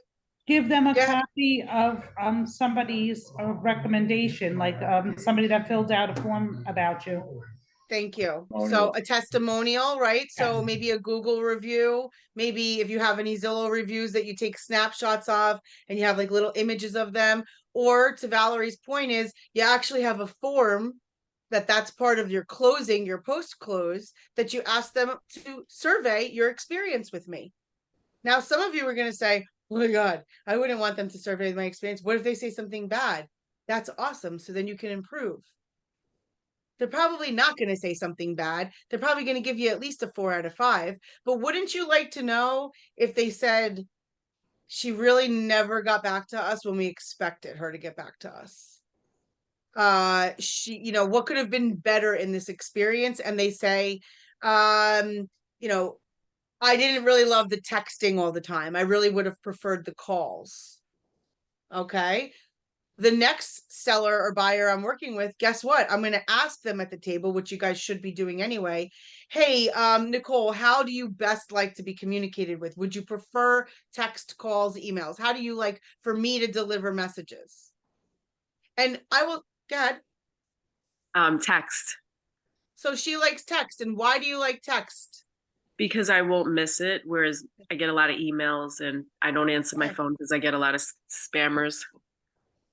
Yeah. copy of somebody's recommendation, like somebody that filled out a form about you. Thank you. So a testimonial, right? So maybe a Google review, maybe if you have any Zillow reviews that you take snapshots of and you have like little images of them. Or to Valerie's point is, you actually have a form that's part of your closing, your post-close, that you ask them to survey your experience with me. Now, some of you are going to say, oh my God, I wouldn't want them to survey my experience. What if they say something bad? That's awesome. So then you can improve. They're probably not going to say something bad. They're probably going to give you at least a 4 out of 5. But wouldn't you like to know if they said, she really never got back to us when we expected her to get back to us? You know, what could have been better in this experience? And they say, you know, I didn't really love the texting all the time. I really would have preferred the calls. Okay. The next seller or buyer I'm working with, guess what? I'm going to ask them at the table, which you guys should be doing anyway. Hey, Nicole, how do you best like to be communicated with? Would you prefer text, calls, emails? How do you like for me to deliver messages? And I will, go ahead. Text. So she likes text. And why do you like text? Because I won't miss it. Whereas I get a lot of emails and I don't answer my phone because I get a lot of spammers.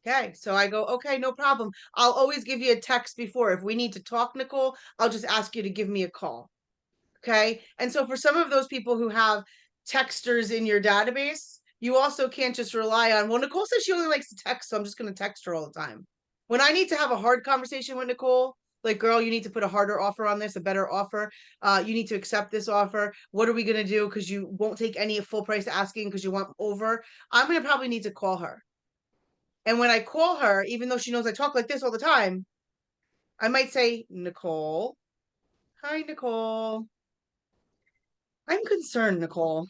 Okay, so I go, okay, no problem. I'll always give you a text before. If we need to talk, Nicole, I'll just ask you to give me a call. Okay, and so for some of those people who have texters in your database, you also can't just rely on, well, Nicole says she only likes to text, so I'm just going to text her all the time. When I need to have a hard conversation with Nicole, Like, girl, you need to put a harder offer on this, a better offer. You need to accept this offer. What are we gonna do? Because you won't take any full price asking because you want over. I'm gonna probably need to call her. And when I call her, even though she knows I talk like this all the time, I might say, Nicole, hi, Nicole. I'm concerned, Nicole.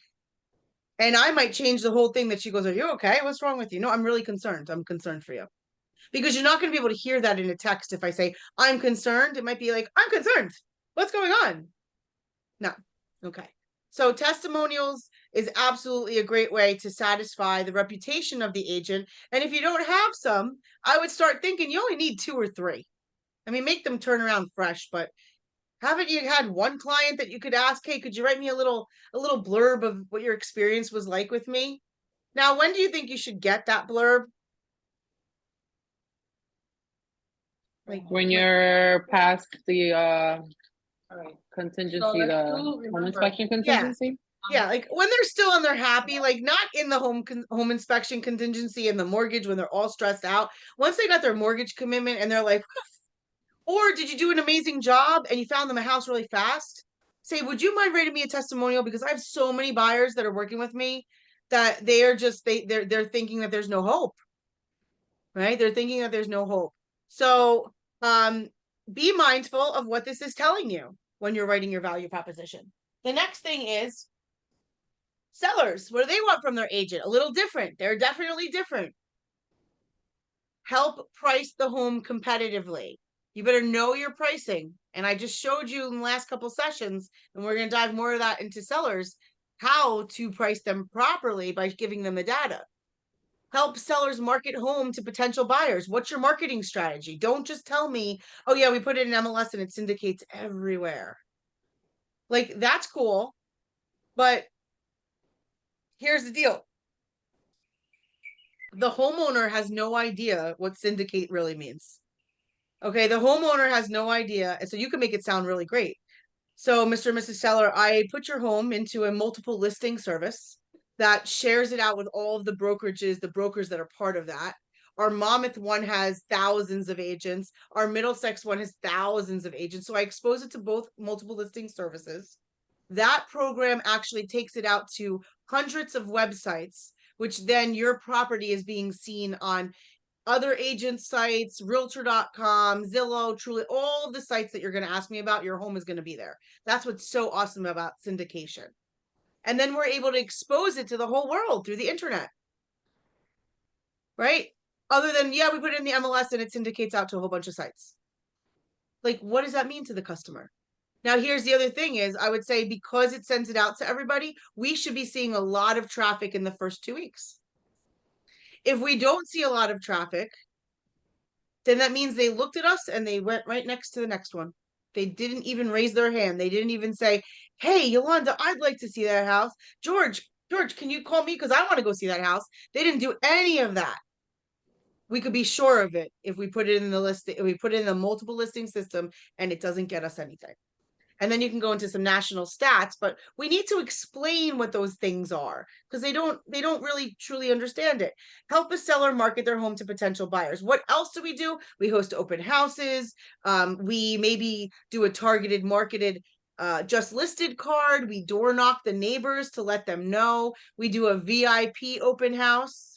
And I might change the whole thing that she goes, are you okay? What's wrong with you? No, I'm really concerned. I'm concerned for you. Because you're not going to be able to hear that in a text. If I say, I'm concerned, it might be like, I'm concerned. What's going on? No. Okay. So testimonials is absolutely a great way to satisfy the reputation of the agent. And if you don't have some, I would start thinking you only need 2 or 3. I mean, make them turn around fresh, but haven't you had one client that you could ask, hey, could you write me a little blurb of what your experience was like with me? Now, when do you think you should get that blurb? Like When you're past the contingency, the home inspection contingency? Yeah, like when they're still and they're happy, like not in the home inspection contingency and the mortgage when they're all stressed out. Once they got their mortgage commitment and they're like, or did you do an amazing job and you found them a house really fast? Say, would you mind writing me a testimonial? Because I have so many buyers that are working with me that they are just they're thinking that there's no hope. Right? They're thinking that there's no hope. So be mindful of what this is telling you when you're writing your value proposition. The next thing is sellers. What do they want from their agent? A little different. They're definitely different. Help price the home competitively. You better know your pricing. And I just showed you in the last couple sessions, and we're going to dive more of that into sellers, how to price them properly by giving them the data. Help sellers market home to potential buyers. What's your marketing strategy? Don't just tell me, oh yeah, we put it in MLS and it syndicates everywhere. Like, that's cool. But here's the deal. The homeowner has no idea what syndicate really means. Okay, the homeowner has no idea. And so you can make it sound really great. So, Mr. and Mrs. Seller, I put your home into a multiple listing service that shares it out with all of the brokerages, the brokers that are part of that. Our Monmouth one has thousands of agents. Our Middlesex one has thousands of agents. So I expose it to both multiple listing services. That program actually takes it out to hundreds of websites, which then your property is being seen on other agent sites, realtor.com, Zillow, Truly, all of the sites that you're going to ask me about, your home is going to be there. That's what's so awesome about syndication. And then we're able to expose it to the whole world through the internet. Right? Other than, yeah, we put it in the MLS and it syndicates out to a whole bunch of sites. Like, what does that mean to the customer? Now, here's the other thing is, I would say because it sends it out to everybody, we should be seeing a lot of traffic in the first 2 weeks. If we don't see a lot of traffic, then that means they looked at us and they went right next to the next one. They didn't even raise their hand. They didn't even say, hey, Yolanda, I'd like to see that house. George, can you call me? Because I want to go see that house. They didn't do any of that. We could be sure of it if we put it in the list, if we put it in the multiple listing system and it doesn't get us anything. And then you can go into some national stats, but we need to explain what those things are because they don't really truly understand it. Help a seller market their home to potential buyers. What else do? We host open houses. We maybe do a targeted marketed just listed card. We door knock the neighbors to let them know. We do a VIP open house.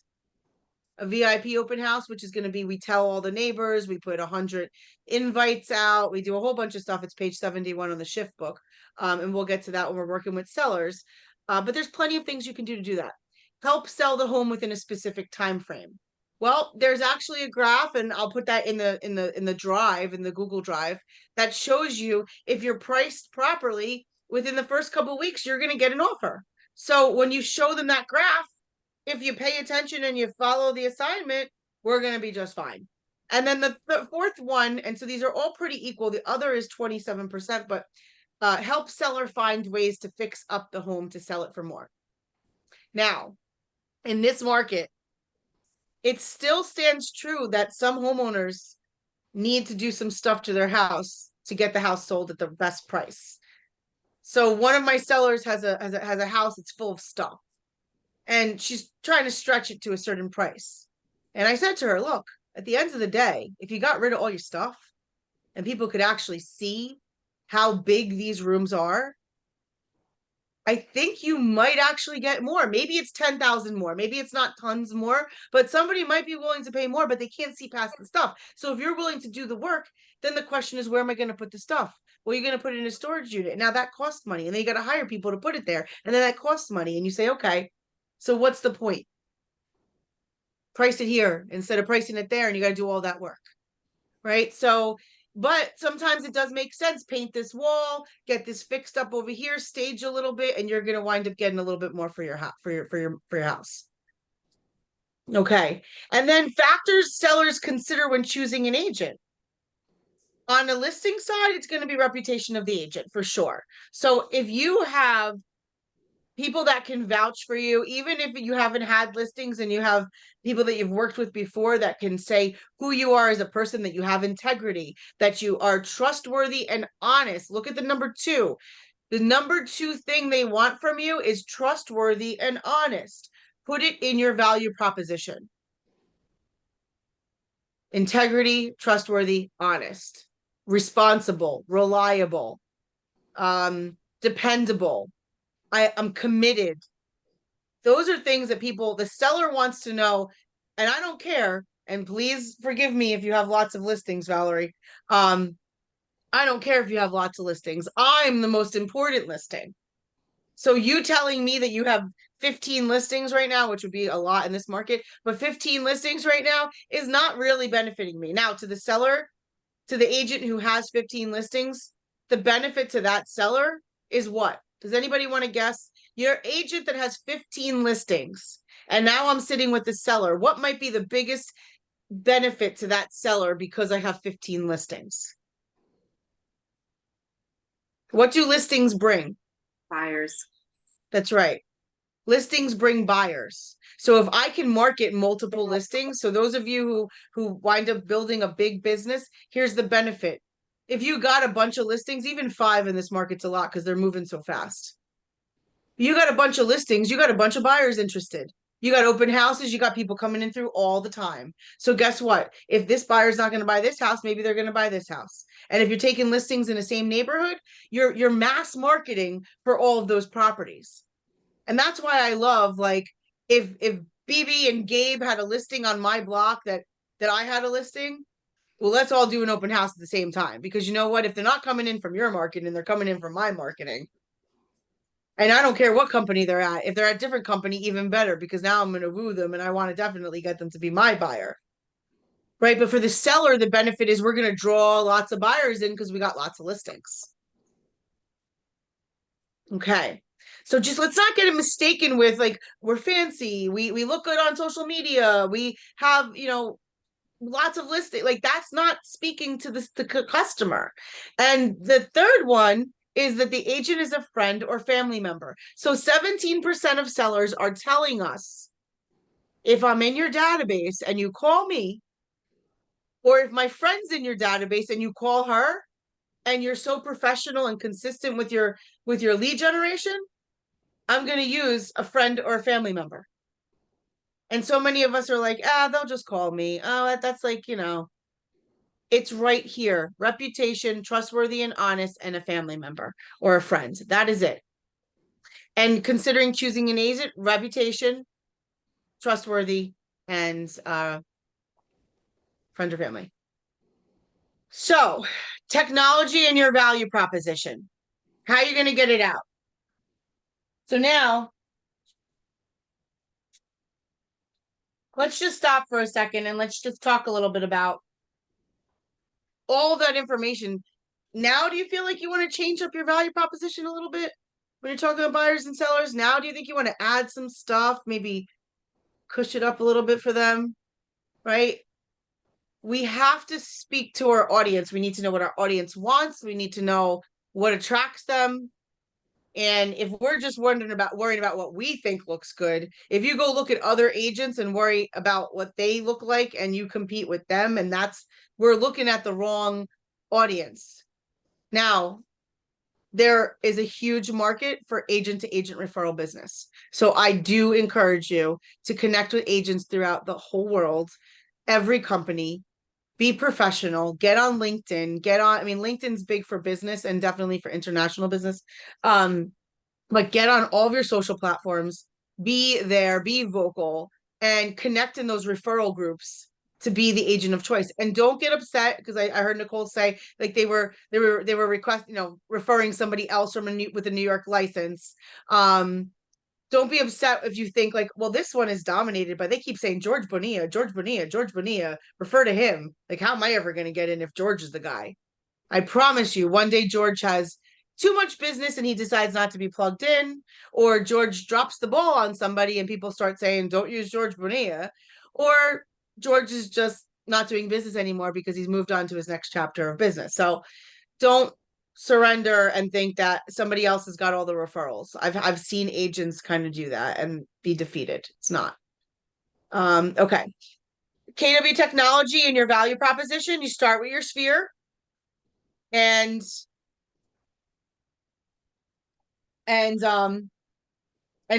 Which is going to be, we tell all the neighbors, we put 100 invites out, we do a whole bunch of stuff. It's page 71 on the Shift book. And we'll get to that when we're working with sellers. But there's plenty of things you can do to do that. Help sell the home within a specific time frame. Well, there's actually a graph, and I'll put that in the drive, in the Google Drive, that shows you if you're priced properly within the first couple of weeks, you're going to get an offer. So when you show them that graph, if you pay attention and you follow the assignment, we're going to be just fine. And then the fourth one, and so these are all pretty equal. The other is 27%, but help seller find ways to fix up the home to sell it for more. Now, in this market, it still stands true that some homeowners need to do some stuff to their house to get the house sold at the best price. So one of my sellers has a house that's full of stuff. And she's trying to stretch it to a certain price. And I said to her, look, at the end of the day, if you got rid of all your stuff, and people could actually see how big these rooms are, I think you might actually get more. Maybe it's 10,000 more. Maybe it's not tons more, but somebody might be willing to pay more, but they can't see past the stuff. So if you're willing to do the work, then the question is, where am I going to put the stuff? Well, you're going to put it in a storage unit. Now that costs money, and then you got to hire people to put it there. And then that costs money. And you say, okay, so what's the point? Price it here instead of pricing it there, and you got to do all that work. Right? So, but sometimes it does make sense. Paint this wall, get this fixed up over here, stage a little bit, and you're going to wind up getting a little bit more for your house, for your house. Okay. And then factors sellers consider when choosing an agent. On the listing side, it's going to be reputation of the agent for sure. So if you have people that can vouch for you, even if you haven't had listings and you have people that you've worked with before that can say who you are as a person, that you have integrity, that you are trustworthy and honest. Look at the number 2. The number 2 thing they want from you is trustworthy and honest. Put it in your value proposition. Integrity, trustworthy, honest, responsible, reliable, dependable. I'm committed. Those are things that the seller wants to know, and I don't care. And please forgive me if you have lots of listings, Valerie. I don't care if you have lots of listings. I'm the most important listing. So you telling me that you have 15 listings right now, which would be a lot in this market, but 15 listings right now is not really benefiting me. Now, to the seller, to the agent who has 15 listings, the benefit to that seller is what? Does anybody want to guess? Your agent that has 15 listings, and now I'm sitting with the seller. What might be the biggest benefit to that seller because I have 15 listings? What do listings bring? Buyers. That's right. Listings bring buyers. So if I can market multiple listings, so those of you who wind up building a big business, here's the benefit. If you got a bunch of listings, even 5 in this market's a lot because they're moving so fast. You got a bunch of listings, you got a bunch of buyers interested. You got open houses, you got people coming in through all the time. So guess what? If this buyer's not going to buy this house, maybe they're going to buy this house. And if you're taking listings in the same neighborhood, you're mass marketing for all of those properties. And that's why I love, like, if BB and Gabe had a listing on my block that I had a listing, well, let's all do an open house at the same time. Because you know what? If they're not coming in from your marketing, they're coming in from my marketing. And I don't care what company they're at. If they're at a different company, even better, because now I'm going to woo them and I want to definitely get them to be my buyer. Right? But for the seller, the benefit is we're going to draw lots of buyers in because we got lots of listings. Okay. So just let's not get it mistaken with, like, we're fancy. We look good on social media. We have, lots of listing. Like, that's not speaking to the customer. And the third one is that the agent is a friend or family member. So 17% of sellers are telling us, if I'm in your database and you call me, or if my friend's in your database and you call her, and you're so professional and consistent with your lead generation, I'm going to use a friend or a family member. And so many of us are like, they'll just call me. Oh, that's like, it's right here. Reputation, trustworthy and honest, and a family member or a friend. That is it. And considering choosing an agent, reputation, trustworthy, and friend or family. So, technology and your value proposition. How are you going to get it out? So now, let's just stop for a second and let's just talk a little bit about all that information. Now, do you feel like you want to change up your value proposition a little bit when you're talking to buyers and sellers? Now, do you think you want to add some stuff, maybe push it up a little bit for them, right? We have to speak to our audience. We need to know what our audience wants. We need to know what attracts them. And if we're just worrying about what we think looks good, if you go look at other agents and worry about what they look like and you compete with them, and we're looking at the wrong audience. Now, there is a huge market for agent to agent referral business. So I do encourage you to connect with agents throughout the whole world, every company, be professional, get on LinkedIn, I mean, LinkedIn's big for business and definitely for international business. But get on all of your social platforms, be there, be vocal, and connect in those referral groups to be the agent of choice. And don't get upset because I heard Nicole say like they were requesting, referring somebody else from with a New York license. Don't be upset if you think like, well, this one is dominated by, they keep saying George Bonilla, George Bonilla, George Bonilla, refer to him. Like, how am I ever going to get in if George is the guy? I promise you, one day George has too much business and he decides not to be plugged in, or George drops the ball on somebody and people start saying, don't use George Bonilla, or George is just not doing business anymore because he's moved on to his next chapter of business. So don't surrender and think that somebody else has got all the referrals. I've seen agents kind of do that and be defeated. It's not. Okay. KW Technology and your value proposition, you start with your sphere and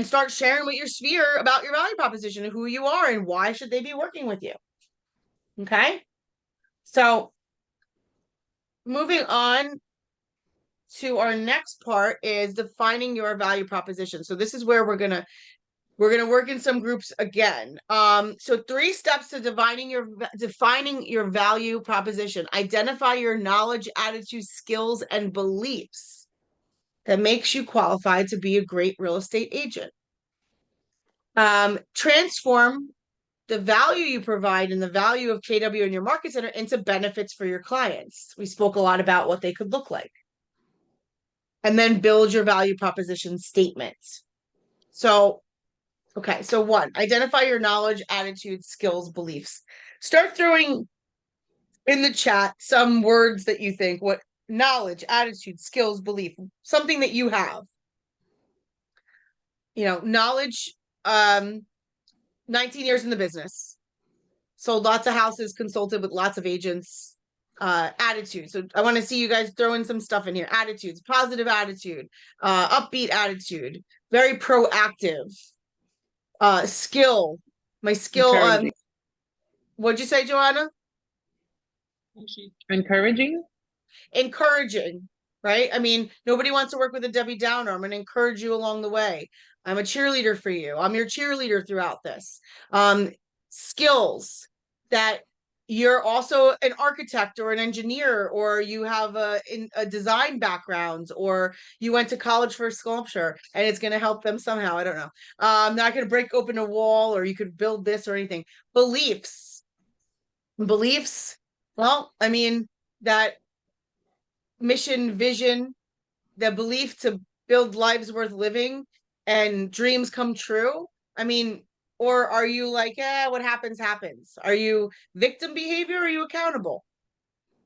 start sharing with your sphere about your value proposition and who you are and why should they be working with you. Okay. So moving on to our next part is defining your value proposition. So this is where we're gonna work in some groups again. So 3 steps to defining your value proposition. Identify your knowledge, attitude, skills, and beliefs that makes you qualified to be a great real estate agent. Transform the value you provide and the value of KW in your market center into benefits for your clients. We spoke a lot about what they could look like. And then build your value proposition statement. So, okay, so 1, identify your knowledge, attitude, skills, beliefs. Start throwing in the chat some words that you think, what knowledge, attitude, skills, belief, something that you have. Knowledge, 19 years in the business. Sold lots of houses, consulted with lots of agents. Attitude. So I want to see you guys throw in some stuff in here. Attitudes, positive attitude, upbeat attitude, very proactive. Skill. My skill. What'd you say, Joanna? Encouraging. Encouraging, right? I mean, nobody wants to work with a Debbie Downer. I'm going to encourage you along the way. I'm a cheerleader for you. I'm your cheerleader throughout this. Skills that you're also an architect or an engineer, or you have a design background, or you went to college for sculpture and it's going to help them somehow. I don't know. I'm not going to break open a wall, or you could build this or anything. Beliefs. Well, I mean, that mission, vision, the belief to build lives worth living and dreams come true. I mean, or are you like, what happens, happens? Are you victim behavior? Or are you accountable?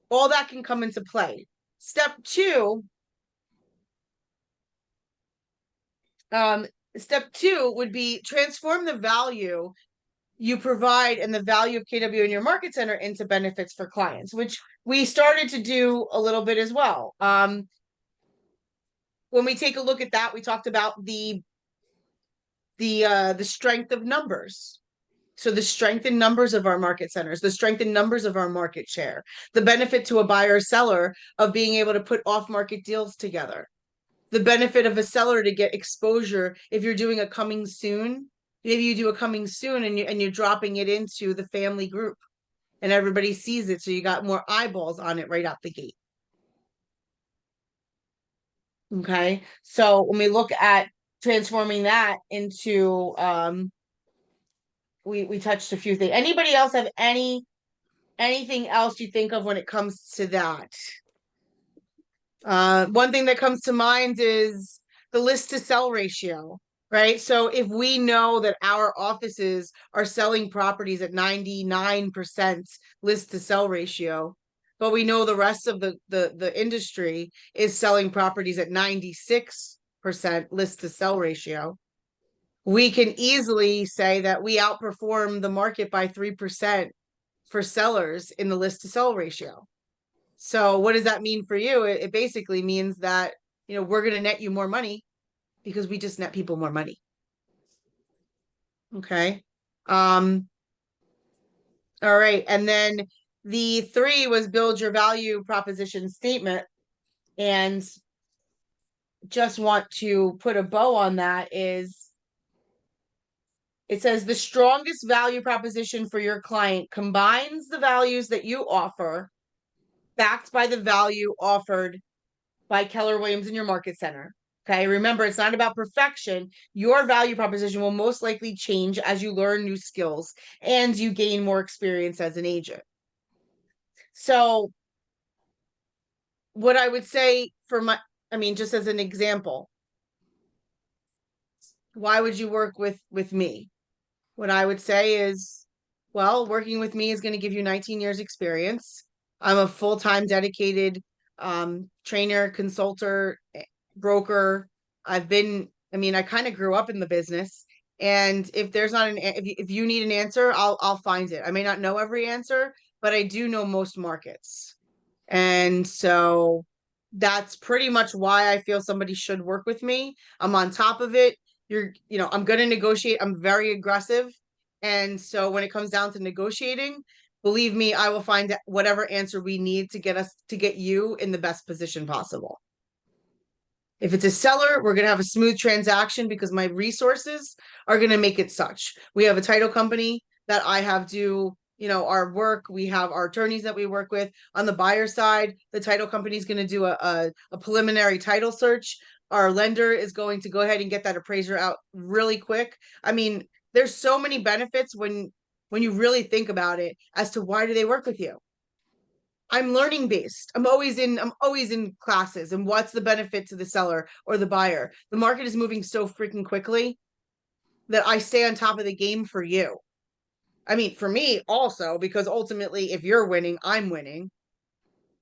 All that can come into play. Step 2. Step 2 would be transform the value you provide and the value of KW in your market center into benefits for clients, which we started to do a little bit as well. When we take a look at that, we talked about the strength of numbers. So the strength in numbers of our market centers, the strength in numbers of our market share, the benefit to a buyer or seller of being able to put off-market deals together, the benefit of a seller to get exposure if you're doing a coming soon. Maybe you do a coming soon and you're dropping it into the family group and everybody sees it. So you got more eyeballs on it right out the gate. Okay. So when we look at transforming that into, we touched a few things. Anybody else have anything else you think of when it comes to that? One thing that comes to mind is the list to sell ratio, right? So if we know that our offices are selling properties at 99% list to sell ratio, but we know the rest of the industry is selling properties at 96% list to sell ratio, we can easily say that we outperform the market by 3% for sellers in the list to sell ratio. So what does that mean for you? It basically means that, we're going to net you more money because we just net people more money. Okay. All right. And then The 3 was build your value proposition statement. And just want to put a bow on that is it says the strongest value proposition for your client combines the values that you offer, backed by the value offered by Keller Williams in your market center. Okay, remember, it's not about perfection. Your value proposition will most likely change as you learn new skills and you gain more experience as an agent. So, what I would say just as an example, why would you work with me? What I would say is, well, working with me is going to give you 19 years experience. I'm a full-time dedicated trainer, consultant, broker. I kind of grew up in the business. And if there's not if you need an answer, I'll find it. I may not know every answer, but I do know most markets. And so that's pretty much why I feel somebody should work with me. I'm on top of it. I'm going to negotiate. I'm very aggressive. And so when it comes down to negotiating, believe me, I will find whatever answer we need to get you in the best position possible. If it's a seller, we're going to have a smooth transaction because my resources are going to make it such. We have a title company that I have do, our work. We have our attorneys that we work with. On the buyer side, the title company is going to do a preliminary title search. Our lender is going to go ahead and get that appraiser out really quick. I mean, there's so many benefits when you really think about it as to why do they work with you. I'm learning based. I'm always in classes. And what's the benefit to the seller or the buyer? The market is moving so freaking quickly that I stay on top of the game for you. I mean, for me also, because ultimately, if you're winning, I'm winning.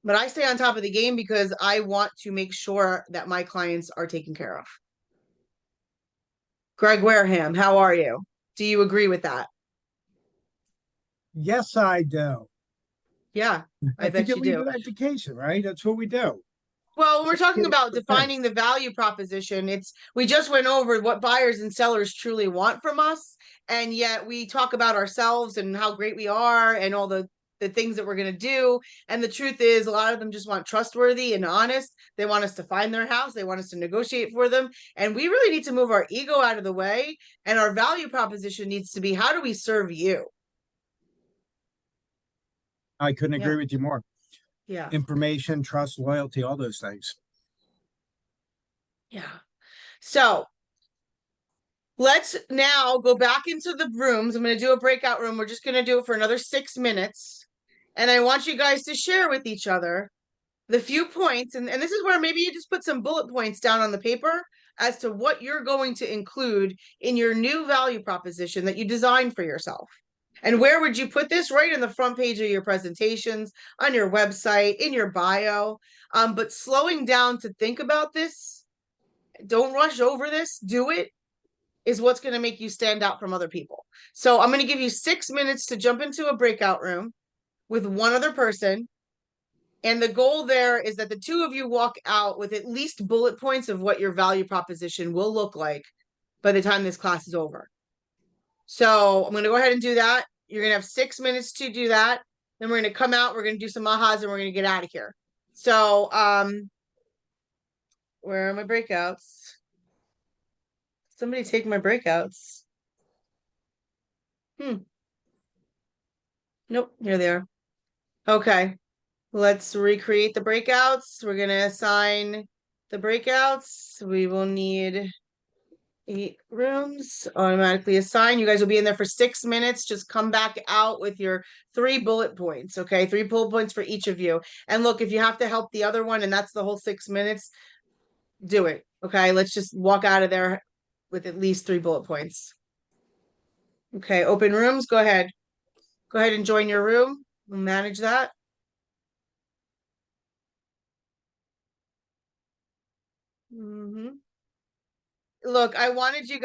But I stay on top of the game because I want to make sure that my clients are taken care of. Greg Wareham, how are you? Do you agree with that? Yes, I do. Yeah, I bet you do. Education, right? That's what we do. Well, when we're talking about defining the value proposition, we just went over what buyers and sellers truly want from us. And yet we talk about ourselves and how great we are and all the things that we're going to do. And the truth is, a lot of them just want trustworthy and honest. They want us to find their house. They want us to negotiate for them. And we really need to move our ego out of the way. And our value proposition needs to be, how do we serve you? I couldn't agree with you more. Yeah. Information, trust, loyalty, all those things. Yeah. So let's now go back into the rooms. I'm going to do a breakout room. We're just going to do it for another 6 minutes. And I want you guys to share with each other the few points. And this is where maybe you just put some bullet points down on the paper as to what you're going to include in your new value proposition that you designed for yourself. And where would you put this? Right in the front page of your presentations, on your website, in your bio. But slowing down to think about this, don't rush over this, do it, is what's going to make you stand out from other people. So I'm going to give you 6 minutes to jump into a breakout room with one other person. And the goal there is that the two of you walk out with at least bullet points of what your value proposition will look like by the time this class is over. So I'm going to go ahead and do that. You're going to have 6 minutes to do that. Then we're going to come out. We're going to do some ahas and we're going to get out of here. So, where are my breakouts? Somebody take my breakouts. Nope, here they are. Okay, let's recreate the breakouts. We're going to assign the breakouts. We will need 8 rooms automatically assigned. You guys will be in there for 6 minutes. Just come back out with your 3 bullet points. Okay, 3 bullet points for each of you. And look, if you have to help the other one and that's the whole 6 minutes, do it. Okay, let's just walk out of there with at least 3 bullet points. Okay, open rooms. Go ahead. Go ahead and join your room. We'll manage that. Look, I wanted you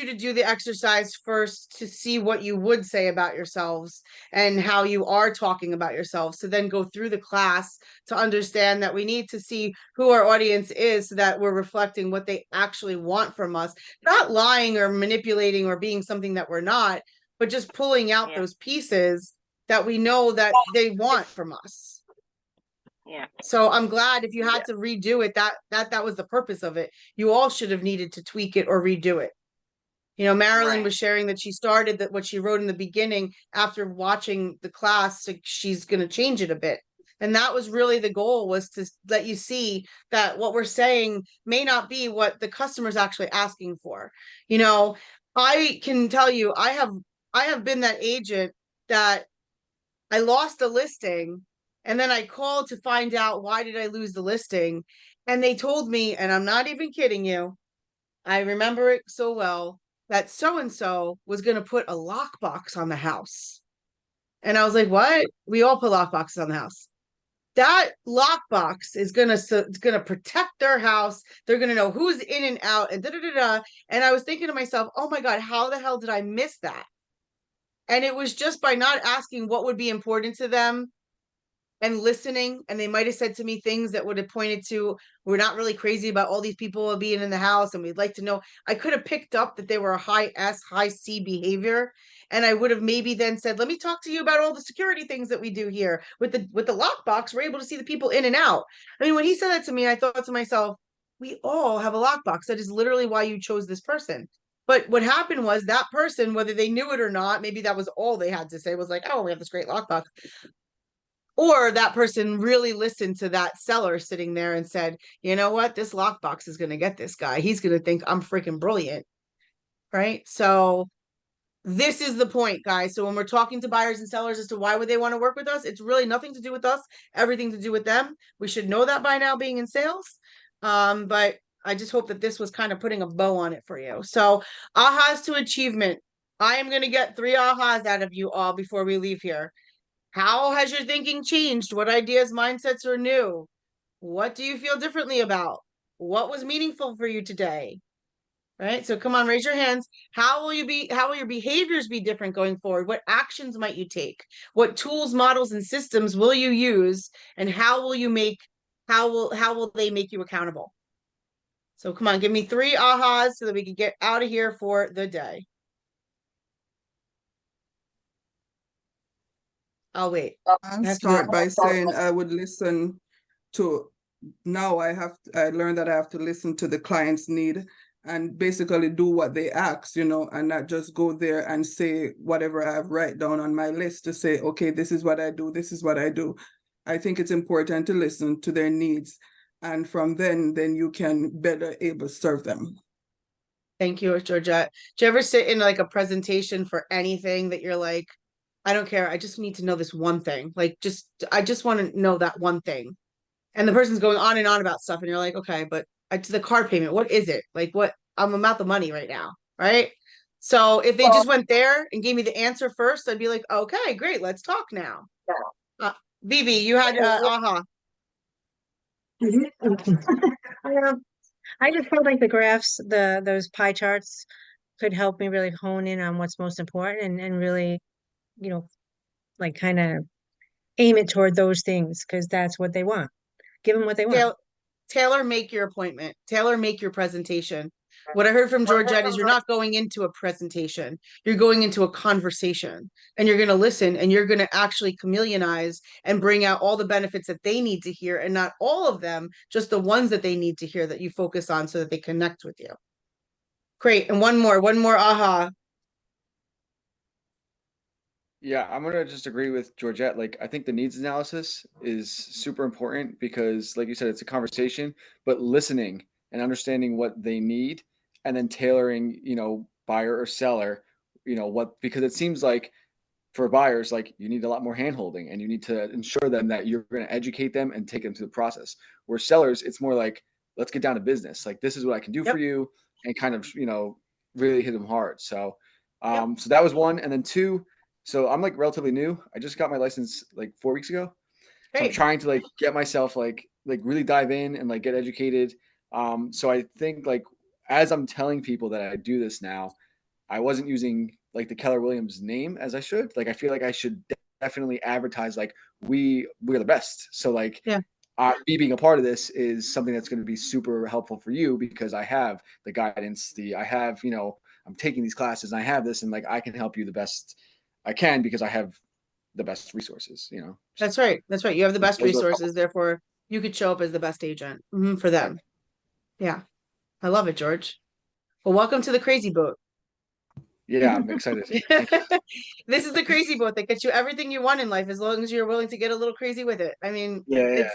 to do the exercise first to see what you would say about yourselves and how you are talking about yourselves, to then go through the class to understand that we need to see who our audience is so that we're reflecting what they actually want from us, not lying or manipulating or being something that we're not, but just pulling out those pieces that we know that they want from us. Yeah. So I'm glad if you had to redo it, that was the purpose of it. You all should have needed to tweak it or redo it. You know, Marilyn was sharing that she started that what she wrote in the beginning after watching the class, she's going to change it a bit. And that was really the goal, was to let you see that what we're saying may not be what the customer's actually asking for. You know, I can tell you, I have been that agent that I lost a listing and then I called to find out why did I lose the listing. And they told me, and I'm not even kidding you, I remember it so well, that so-and-so was going to put a lockbox on the house. And I was like, what? We all put lockboxes on the house. That lockbox is gonna protect their house. They're gonna know who's in and out, and da da da da. And I was thinking to myself, oh my God, how the hell did I miss that? And it was just by not asking what would be important to them and listening. And they might have said to me things that would have pointed to, we're not really crazy about all these people being in the house, and we'd like to know. I could have picked up that they were a high S, high C behavior. And I would have maybe then said, let me talk to you about all the security things that we do here. With the lockbox, we're able to see the people in and out. I mean, when he said that to me, I thought to myself, we all have a lockbox. That is literally why you chose this person. But what happened was that person, whether they knew it or not, maybe that was all they had to say, was like, oh, we have this great lockbox. Or that person really listened to that seller sitting there and said, you know what, this lockbox is going to get this guy. He's going to think I'm freaking brilliant. Right? So this is the point, guys. So when we're talking to buyers and sellers as to why would they want to work with us, it's really nothing to do with us, everything to do with them. We should know that by now, being in sales. But I just hope that this was kind of putting a bow on it for you. So ahas to achievement. I am going to get 3 ahas out of you all before we leave here. How has your thinking changed? What ideas, mindsets are new? What do you feel differently about? What was meaningful for you today? Right? So come on, raise your hands. How will your behaviors be different going forward? What actions might you take? What tools, models, and systems will you use? And how will they make you accountable? So come on, give me 3 ahas so that we can get out of here for the day. I'll wait. I'll start by saying I would listen to, now I learned that I have to listen to the client's need and basically do what they ask, you know, and not just go there and say whatever I have write down on my list to say, okay, this is what I do, this is what I do. I think it's important to listen to their needs, and from then you can better able to serve them. Thank you, Georgette. Do you ever sit in like a presentation for anything that you're like, I don't care, I just need to know this one thing. Like, I just want to know that one thing. And the person's going on and on about stuff, and you're like, okay, but to the car payment, what is it? Like, what? I'm about the money right now, right? So if they just went there and gave me the answer first, I'd be like, okay, great, let's talk now. Vivi, you had aha. I just felt like the graphs, those pie charts could help me really hone in on what's most important and really, you know, like kind of aim it toward those things, because that's what they want. Give them what they want. Tailor make your appointment. Tailor make your presentation. What I heard from Georgette is you're not going into a presentation. You're going into a conversation, and you're going to listen, and you're going to actually chameleonize and bring out all the benefits that they need to hear, and not all of them, just the ones that they need to hear that you focus on so that they connect with you. Great. And one more aha. Yeah, I'm gonna just agree with Georgette. Like, I think the needs analysis is super important because, like you said, it's a conversation, but listening and understanding what they need and then tailoring, you know, buyer or seller, you know, because it seems like for buyers, like you need a lot more handholding and you need to ensure them that you're going to educate them and take them through the process. Where sellers, it's more like, let's get down to business. Like, this is what I can do for you, and kind of, you know, really hit them hard. So, so that was one. And then 2, so I'm like relatively new. I just got my license like 4 weeks ago. So I'm trying to like get myself like really dive in and like get educated. So I think like as I'm telling people that I do this now, I wasn't using like the Keller Williams name as I should. Like, I feel like I should definitely advertise like we're the best. So like me being a part of this is something that's going to be super helpful for you, because I have the guidance, I have, you know, I'm taking these classes and I have this, and like I can help you the best I can because I have the best resources, you know? That's right. That's right. You have the best Those are a couple- resources, therefore you could show up as the best agent for them. Yeah. I love it, George. Well, welcome to the crazy boat. Yeah, I'm excited. Thank you. This is the crazy boat that gets you everything you want in life, as long as you're willing to get a little crazy with it. I mean, Yeah,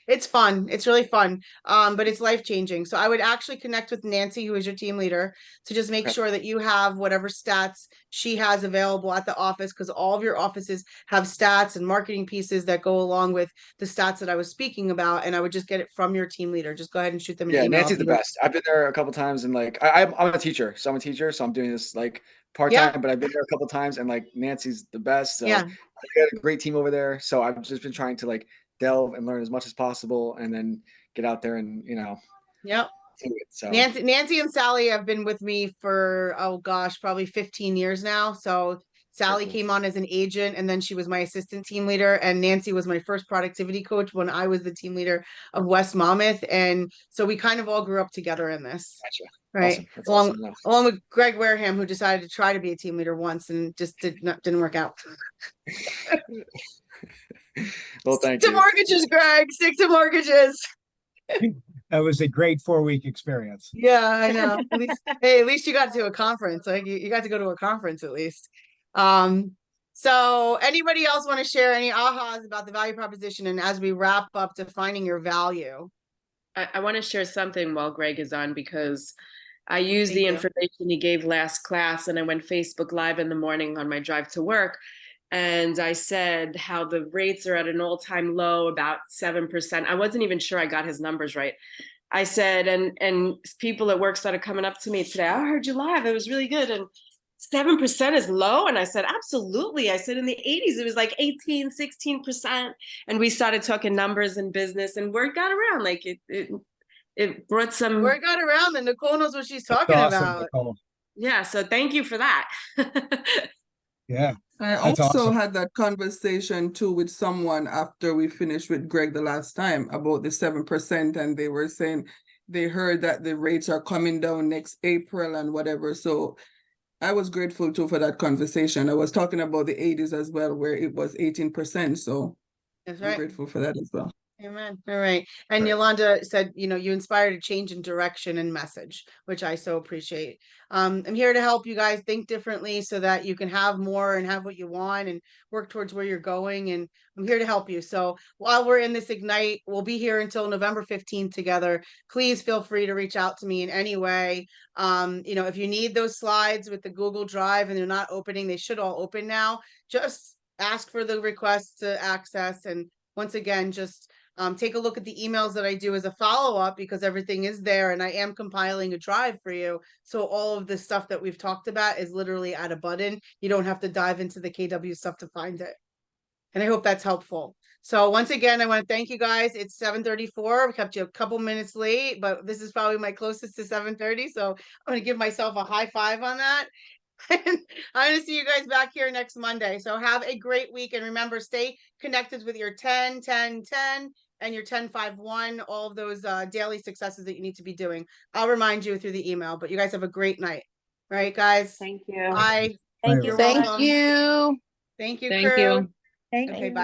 it's fun. It's really fun. But it's life changing. So I would actually connect with Nancy, who is your team leader, to just make Okay. sure that you have whatever stats she has available at the office, because all of your offices have stats and marketing pieces that go along with the stats that I was speaking about. And I would just get it from your team leader. Just go ahead and shoot them an Yeah, email. Nancy's the best. I've been there a couple times, and like I'm a teacher, so I'm doing this like part-time, but I've been there a couple times, and like Nancy's the best. So Yeah. I got a great team over there. So I've just been trying to like delve and learn as much as possible, and then get out there and Yep. do it. So Nancy and Sally have been with me for, oh gosh, probably 15 years now. So Sally came on as an agent, and then she was my assistant team leader, and Nancy was my first productivity coach when I was the team leader of West Monmouth. And so we kind of all grew up together in this. Gotcha. Right. Awesome. That's awesome. No. Along with Greg Wareham, who decided to try to be a team leader once and just didn't work out. Well, thank Stick to you. mortgages, Greg. Stick to mortgages. That was a great 4-week experience. Yeah, I know. At least you got to a conference. Like you got to go to a conference at least. So anybody else want to share any ahas about the value proposition? And as we wrap up, defining your value. I want to share something while Greg is on, because I used Thank the you. information he gave last class, and I went Facebook Live in the morning on my drive to work. And I said how the rates are at an all-time low, about 7%. I wasn't even sure I got his numbers right. I said, and people at work started coming up to me today. I heard you live. It was really good. And 7% is low. And I said, absolutely. I said in the 80s, it was like 18, 16%. And we started talking numbers in business, and word got around. Like it brought some. Word got around, and Nicole knows what she's talking That's awesome, about. Nicole. Yeah. So thank you for that. Yeah. I That's also awesome. had that conversation too with someone after we finished with Greg the last time about the 7%, and they were saying they heard that the rates are coming down next April and whatever. So I was grateful too for that conversation. I was talking about the 80s as well, where it was 18%. So That's I'm right. grateful for that as well. Amen. All right. And Yolanda said, you inspired a change in direction and message, which I so appreciate. I'm here to help you guys think differently so that you can have more and have what you want and work towards where you're going. And I'm here to help you. So while we're in this Ignite, we'll be here until November 15th together. Please feel free to reach out to me in any way. If you need those slides with the Google Drive and they're not opening, they should all open now. Just ask for the request to access. And once again, just take a look at the emails that I do as a follow-up, because everything is there, and I am compiling a drive for you. So all of the stuff that we've talked about is literally at a button. You don't have to dive into the KW stuff to find it. And I hope that's helpful. So once again, I want to thank you guys. It's 7:34. We kept you a couple minutes late, but this is probably my closest to 7:30. So I'm going to give myself a high five on that. And I'm going to see you guys back here next Monday. So have a great week. And remember, stay connected with your 10, 10, 10 and your 10, 5, 1, all of those daily successes that you need to be doing. I'll remind you through the email, but you guys have a great night. All right, guys. Thank you. Bye. Thank You're you. welcome. you. Thank you, Thank crew. you. Thank Okay, you. bye.